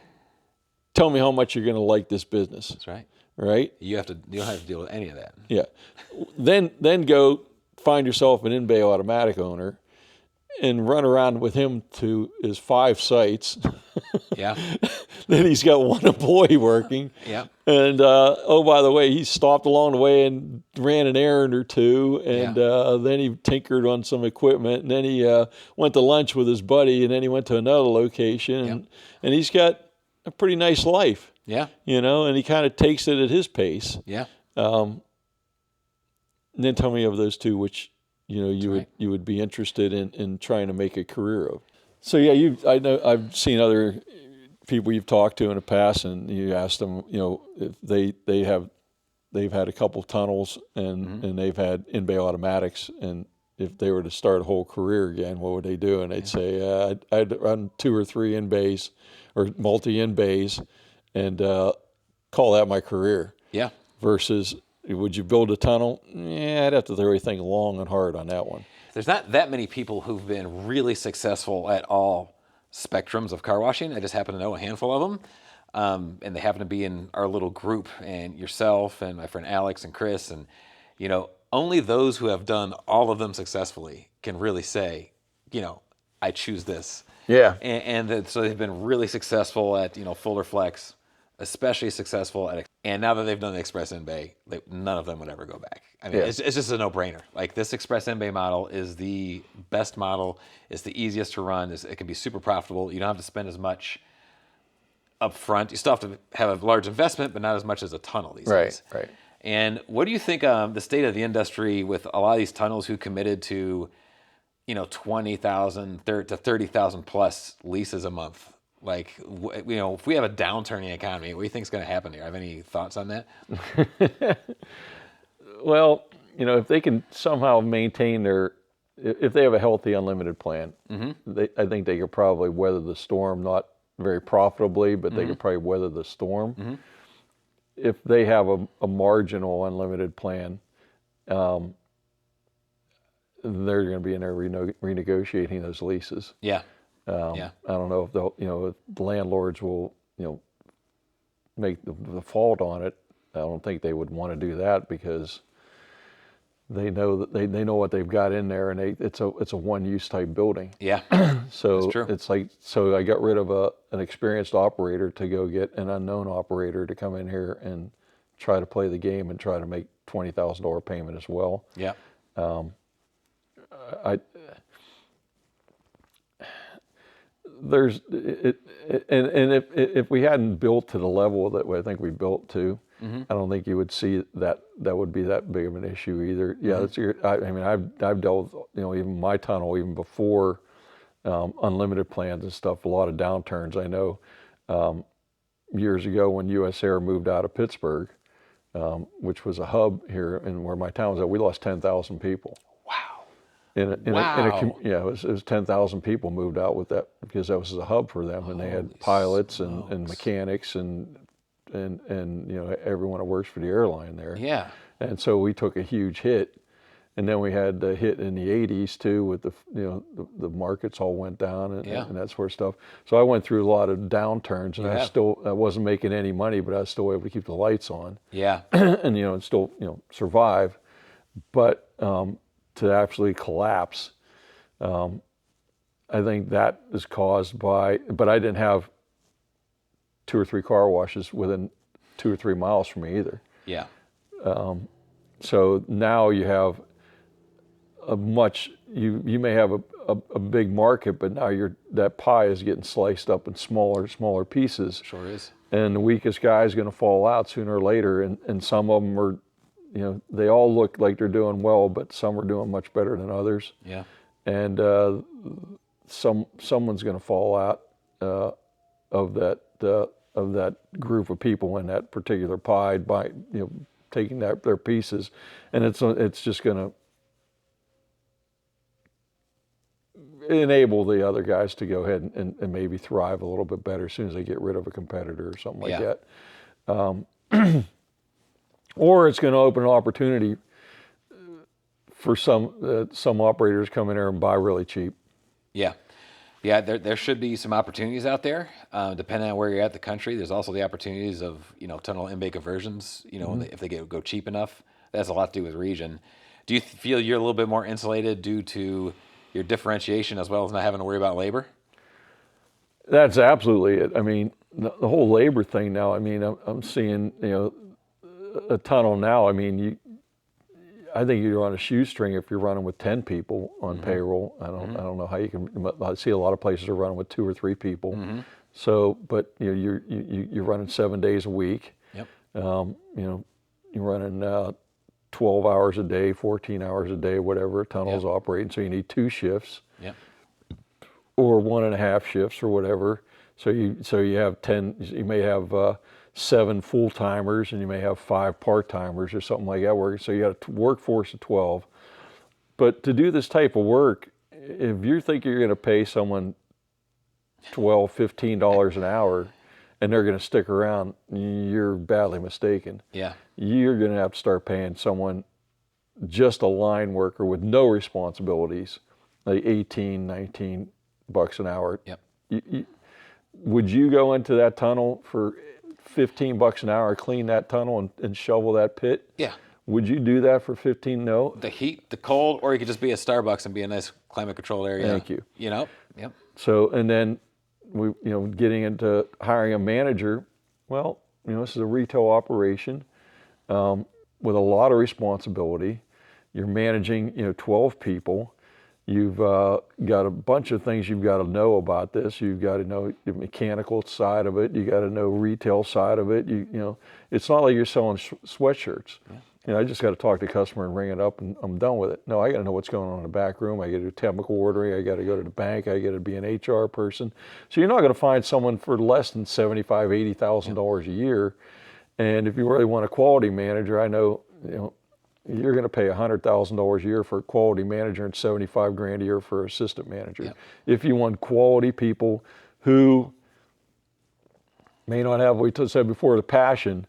tell me how much you're going to like this business. That's right. Right. You don't have to deal with any of that. Yeah. Then go find yourself an in-bay automatic owner and run around with him to his 5 sites. Yeah. Then he's got 1 employee working. Yeah. And, by the way, he stopped along the way and ran an errand or 2. And then he tinkered on some equipment. And then he went to lunch with his buddy. And then he went to another location. And he's got a pretty nice life. Yeah. And he kind of takes it at his pace. Yeah. And then tell me of those 2 which you would be interested in trying to make a career of. So yeah, I know I've seen other people you've talked to in the past, and you asked them, if they've had a couple tunnels and they've had in-bay automatics, and if they were to start a whole career again, what would they do? And they'd say, I'd run 2 or 3 in-bays or multi-in-bays and call that my career. Yeah. Versus, would you build a tunnel? Yeah, I'd have to really think long and hard on that one. There's not that many people who've been really successful at all spectrums of car washing. I just happen to know a handful of them. And they happen to be in our little group, and yourself and my friend Alex and Chris. And, only those who have done all of them successfully can really say, I choose this. Yeah. So they've been really successful at, Fuller Flex, especially successful at, and now that they've done the Express in-bay, none of them would ever go back. I mean, it's just a no-brainer. Like, this Express in-bay model is the best model. It's the easiest to run. It can be super profitable. You don't have to spend as much up front. You still have to have a large investment, but not as much as a tunnel these days. Right. And what do you think the state of the industry with a lot of these tunnels who committed to, 20,000 to 30,000 plus leases a month? Like, if we have a downturn in the economy, what do you think is going to happen here? Have any thoughts on that? Well, if they can somehow maintain if they have a healthy unlimited plan, I think they could probably weather the storm, not very profitably, but they could probably weather the storm. If they have a marginal unlimited plan, they're going to be in there renegotiating those leases. Yeah. I don't know if if the landlords will, make the fault on it. I don't think they would want to do that, because they know that they know what they've got in there, and it's a one-use type building. Yeah. So That's true. it's like, so I got rid of an experienced operator to go get an unknown operator to come in here and try to play the game and try to make $20,000 payment as well. Yeah. If we hadn't built to the level that I think we built to, I don't think you would see that would be that big of an issue either. Yeah, I've dealt with, even my tunnel, even before unlimited plans and stuff, a lot of downturns. I know years ago when U.S. Air moved out of Pittsburgh, which was a hub here and where my town was at, we lost 10,000 people. Wow. It was 10,000 people moved out with that, because that was a hub for them, and they had pilots and mechanics and everyone that works for the airline there. Yeah. And so we took a huge hit, and then we had the hit in the 80s too, with the markets all went down and that sort of stuff. So I went through a lot of downturns, and I wasn't making any money, but I was still able to keep the lights on. Yeah. And still survive, but to actually collapse, I think that is caused by, but I didn't have 2 or 3 car washes within 2 or 3 miles from me either. Yeah. So now you have you may have a big market, but now that pie is getting sliced up in smaller pieces. Sure is. And the weakest guy is going to fall out sooner or later, and some of them are, they all look like they're doing well, but some are doing much better than others. Yeah. And someone's going to fall out of that group of people in that particular pie by taking their pieces, and it's just going to enable the other guys to go ahead and maybe thrive a little bit better as soon as they get rid of a competitor or something like that. Or it's going to open an opportunity for some operators come in there and buy really cheap. Yeah. Yeah, there should be some opportunities out there, depending on where you're at the country. There's also the opportunities of, tunnel in-bay conversions, if they go cheap enough. That has a lot to do with region. Do you feel you're a little bit more insulated due to your differentiation as well as not having to worry about labor? That's absolutely it. I mean, the whole labor thing now, I mean, I'm seeing, a tunnel now. I mean, I think you're on a shoestring if you're running with 10 people on payroll. I don't know how you can. I see a lot of places are running with 2 or 3 people. So, but you're running 7 days a week. Yep. You're running 12 hours a day, 14 hours a day, whatever a tunnel's operating. So you need 2 shifts. Yep. Or 1.5 shifts or whatever. So you have 10. You may have 7 full-timers and you may have 5 part-timers or something like that. So you got a workforce of 12. But to do this type of work, if you think you're going to pay someone $12, $15 an hour and they're going to stick around, you're badly mistaken. Yeah. You're going to have to start paying someone, just a line worker with no responsibilities, like 18, 19 bucks an hour. Yep. Would you go into that tunnel for 15 bucks an hour, clean that tunnel and shovel that pit? Yeah. Would you do that for 15? No. The heat, the cold, or you could just be at Starbucks and be a nice climate controlled area. Thank you. Yep. So, and then getting into hiring a manager. Well, this is a retail operation with a lot of responsibility. You're managing 12 people. You've got a bunch of things you've got to know about this. You've got to know the mechanical side of it. You got to know retail side of it. It's not like you're selling sweatshirts. Yeah. I just got to talk to the customer and ring it up and I'm done with it. No, I got to know what's going on in the back room. I got to do chemical ordering. I got to go to the bank. I got to be an HR person. So you're not going to find someone for less than $75,000, $80,000 a year. And if you really want a quality manager, I know, you're going to pay $100,000 a year for a quality manager and $75,000 a year for an assistant manager. Yep. If you want quality people who may not have, what we said before, the passion,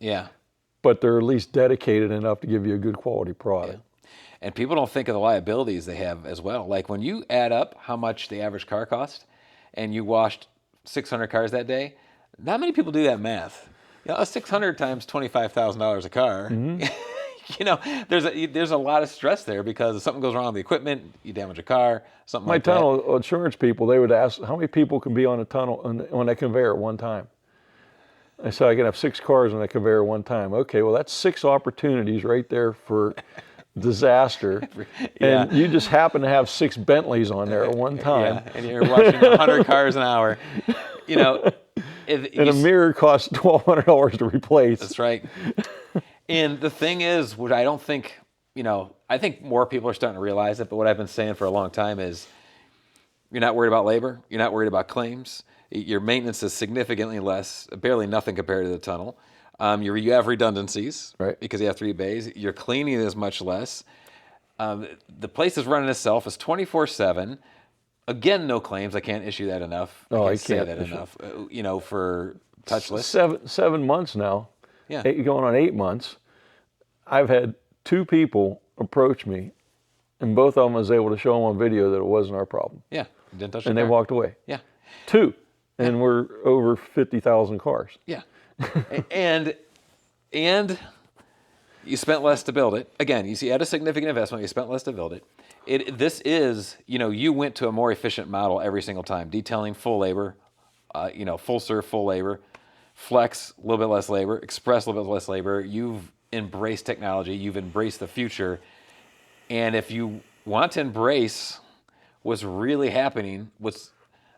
but they're at least dedicated enough to give you a good quality product. Yeah. And people don't think of the liabilities they have as well. Like when you add up how much the average car cost and you washed 600 cars that day, not many people do that math. 600 times $25,000 a car. There's a lot of stress there because if something goes wrong with the equipment, you damage a car, something like that. My tunnel insurance people, they would ask, how many people can be on a tunnel on that conveyor at one time? I said, I can have 6 cars on that conveyor at one time. Okay, well, that's 6 opportunities right there for disaster. And you just happen to have 6 Bentleys on there at one time. Yeah, and you're watching 100 cars an hour. And a mirror costs $1,200 to replace. That's right. And the thing is, what I don't think, I think more people are starting to realize it, but what I've been saying for a long time is you're not worried about labor. You're not worried about claims. Your maintenance is significantly less, barely nothing compared to the tunnel. You have redundancies, right? Because you have 3 bays. Your cleaning is much less. The place is running itself. It's 24/7. Again, no claims. I can't issue that enough. No, I can't say that enough. For touchless. 7 months now. Yeah. Going on 8 months. I've had 2 people approach me, and both of them was able to show them on video that it wasn't our problem. Yeah. Didn't touch and they walked away. Yeah. 2. And we're over 50,000 cars. Yeah. and you spent less to build it. Again, you had a significant investment. You spent less to build it. This is, you went to a more efficient model every single time. Detailing, full labor, full serve, full labor. Flex, a little bit less labor. Express, a little bit less labor. You've embraced technology. You've embraced the future. And if you want to embrace what's really happening, what's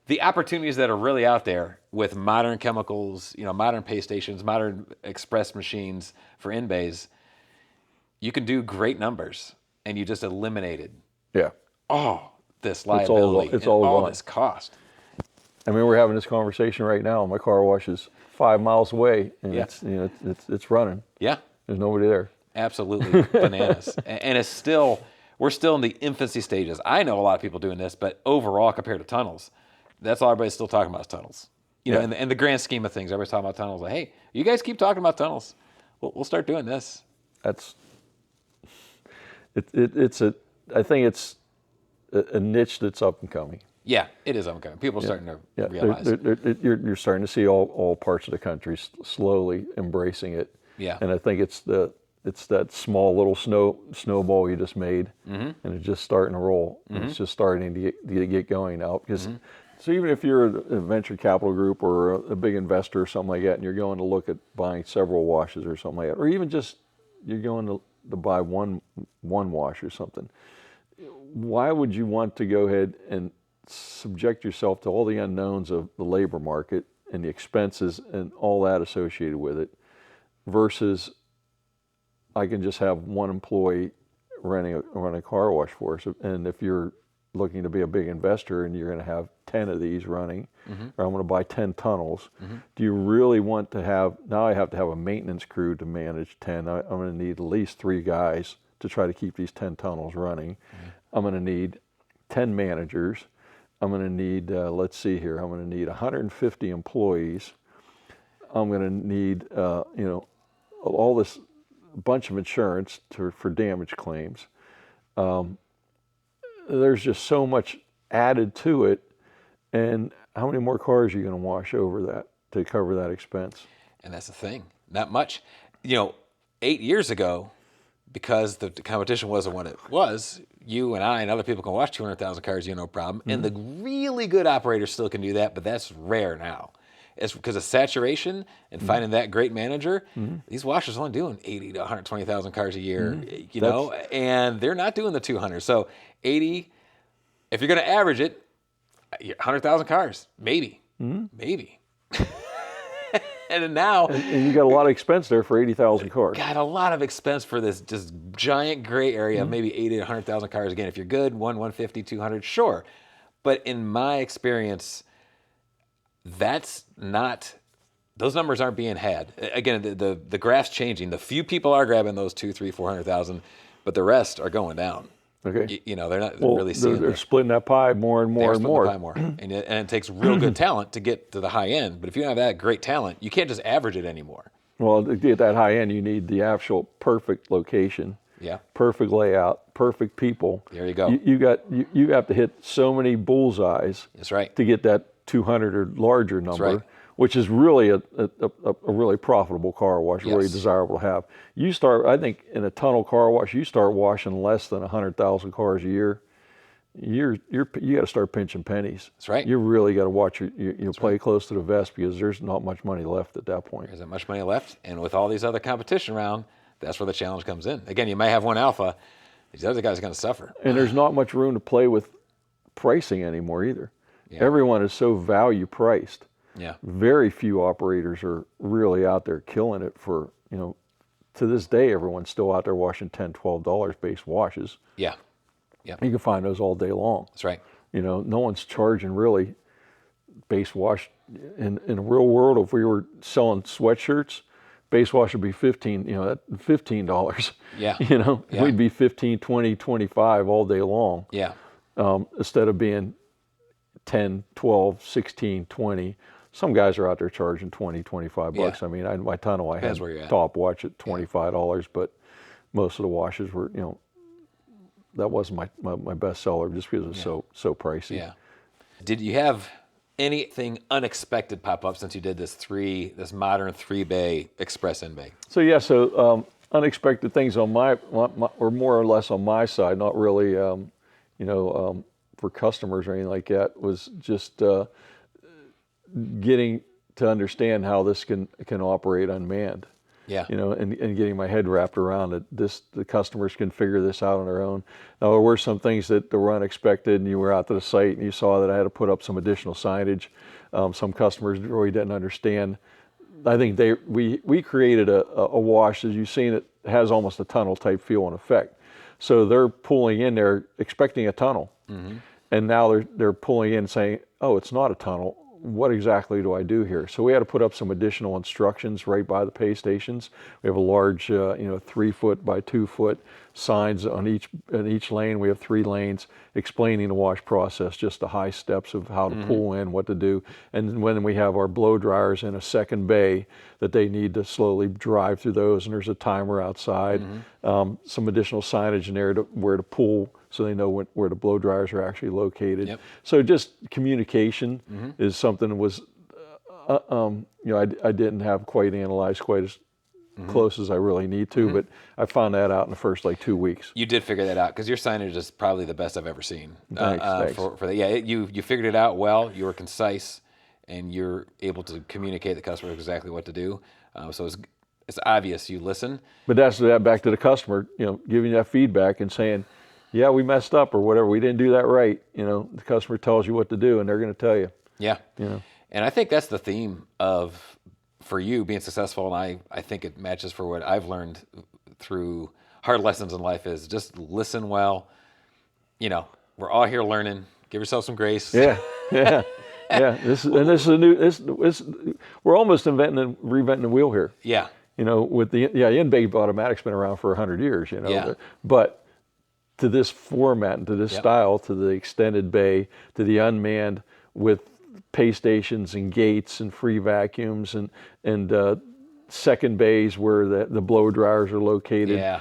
the opportunities that are really out there with modern chemicals, modern pay stations, modern express machines for in-bays, you can do great numbers, and you just eliminated this liability it's all this cost. I mean, we're having this conversation right now. My car wash is 5 miles away, and it's running. Yeah, there's nobody there. Absolutely bananas, and we're still in the infancy stages. I know a lot of people doing this, but overall, compared to tunnels, that's all everybody's still talking about is tunnels. In the grand scheme of things, everybody's talking about tunnels. Like, hey, you guys keep talking about tunnels. We'll start doing this. It's I think it's a niche that's up and coming. Yeah, it is upcoming. People are starting to realize. You're starting to see all parts of the country slowly embracing it. Yeah. And I think it's that small little snowball you just made, and it's just starting to roll. And it's just starting to get going now. Because so even if you're a venture capital group or a big investor or something like that, and you're going to look at buying several washes or something like that, or even just you're going to buy one wash or something, why would you want to go ahead and subject yourself to all the unknowns of the labor market and the expenses and all that associated with it, versus I can just have one employee running a car wash for us? And if you're looking to be a big investor and you're going to have 10 of these running, or I'm going to buy 10 tunnels, do you really want to have, now I have to have a maintenance crew to manage 10. I'm going to need at least 3 guys to try to keep these 10 tunnels running. I'm going to need 10 managers. I'm going to need, let's see here, I'm going to need 150 employees. I'm going to need, all this bunch of insurance for damage claims. There's just so much added to it. And how many more cars are you going to wash over that to cover that expense? And that's the thing, not much. 8 years ago, because the competition wasn't what it was, you and I and other people can wash 200,000 cars, no problem. And the really good operators still can do that, but that's rare now. It's because of saturation and finding that great manager. These washers are only doing 80 to 120,000 cars a year, and they're not doing the 200. So 80, if you're going to average it, 100,000 cars, maybe. And now... And you got a lot of expense there for 80,000 cars. Got a lot of expense for this just giant gray area of maybe 80 to 100,000 cars. Again, if you're good, 150, 200, sure. But in my experience, that's not... Those numbers aren't being had. Again, the graph's changing. The few people are grabbing those 200, 300, 400,000, but the rest are going down. Okay. They're not really seeing they're splitting that pie more and more and more. The pie more. And it takes real good talent to get to the high end. But if you don't have that great talent, you can't just average it anymore. Well, to get that high end, you need the actual perfect location. Yeah. Perfect layout, perfect people. There you go. You have to hit so many bullseyes. That's right. To get that 200 or larger number. That's right. Which is really a really profitable car wash, really desirable to have. You start, I think, in a tunnel car wash, you start washing less than 100,000 cars a year. You got to start pinching pennies. That's right. You really got to watch you play close to the vest, because there's not much money left at that point. There isn't much money left, and with all these other competition around, that's where the challenge comes in. Again, you may have one alpha, these other guys are going to suffer. And there's not much room to play with pricing anymore either. Yeah. Everyone is so value priced. Yeah. Very few operators are really out there killing it for, to this day, everyone's still out there washing $10, $12 base washes. Yeah. Yeah. You can find those all day long. That's right. No one's charging really base wash in the real world. If we were selling sweatshirts, base wash would be $15. Yeah. We'd be 15, 20, 25 all day long. Yeah. Instead of being 10, 12, 16, 20. Some guys are out there charging 20, 25 bucks. Yeah. I mean, my tunnel, I had where you're at. top watch at $25, but most of the washes were, that wasn't my best seller just because it was so pricey. Yeah. Did you have anything unexpected pop up since you did this modern 3-bay express in-bay? So unexpected things on my or more or less on my side, not really, for customers or anything like that, was just getting to understand how this can operate unmanned. Yeah. And getting my head wrapped around it. The customers can figure this out on their own. Now, there were some things that were unexpected, and you were out to the site and you saw that I had to put up some additional signage. Some customers really didn't understand. I think we created a wash, as you've seen, it has almost a tunnel type feel and effect. So they're pulling in there expecting a tunnel. Mm-hmm. And now they're pulling in saying, oh, it's not a tunnel. What exactly do I do here? So we had to put up some additional instructions right by the pay stations. We have a large, 3 foot by 2 foot signs on each lane. We have 3 lanes explaining the wash process, just the high steps of how to pull in, what to do. And when we have our blow dryers in a second bay, that they need to slowly drive through those, and there's a timer outside. Some additional signage in there where to pull so they know where the blow dryers are actually located. Yep. So just communication is something that was, I didn't have quite analyzed quite as close as I really need to, but I found that out in the first 2 weeks. You did figure that out, because your signage is probably the best I've ever seen. Thanks. For that. Yeah, you figured it out well. You were concise, and you're able to communicate to the customer exactly what to do. So it's obvious you listen. But that's that back to the customer, giving that feedback and saying, yeah, we messed up or whatever. We didn't do that right. The customer tells you what to do, and they're going to tell you. Yeah. And I think that's the theme for you being successful, and I think it matches for what I've learned through hard lessons in life, is just listen well. We're all here learning. Give yourself some grace. Yeah. This is a new. We're almost reinventing the wheel here. Yeah. With the in-bay automatic's been around for 100 years. Yeah. But to this format and to this style, to the extended bay, to the unmanned with pay stations and gates and free vacuums and second bays where the blow dryers are located. Yeah.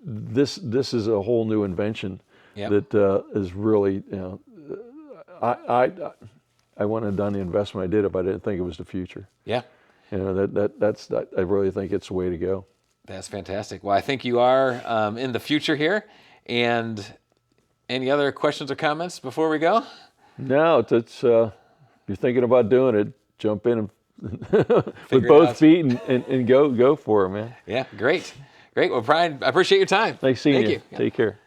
This is a whole new invention that is really. I wouldn't have done the investment I did if I didn't think it was the future. Yeah. That's I really think it's the way to go. That's fantastic. Well, I think you are in the future here. And any other questions or comments before we go? No, it's you're thinking about doing it, jump in and with both feet and go for it, man. Yeah, great. Well, Brian, I appreciate your time. Nice seeing you. Yeah. Take care.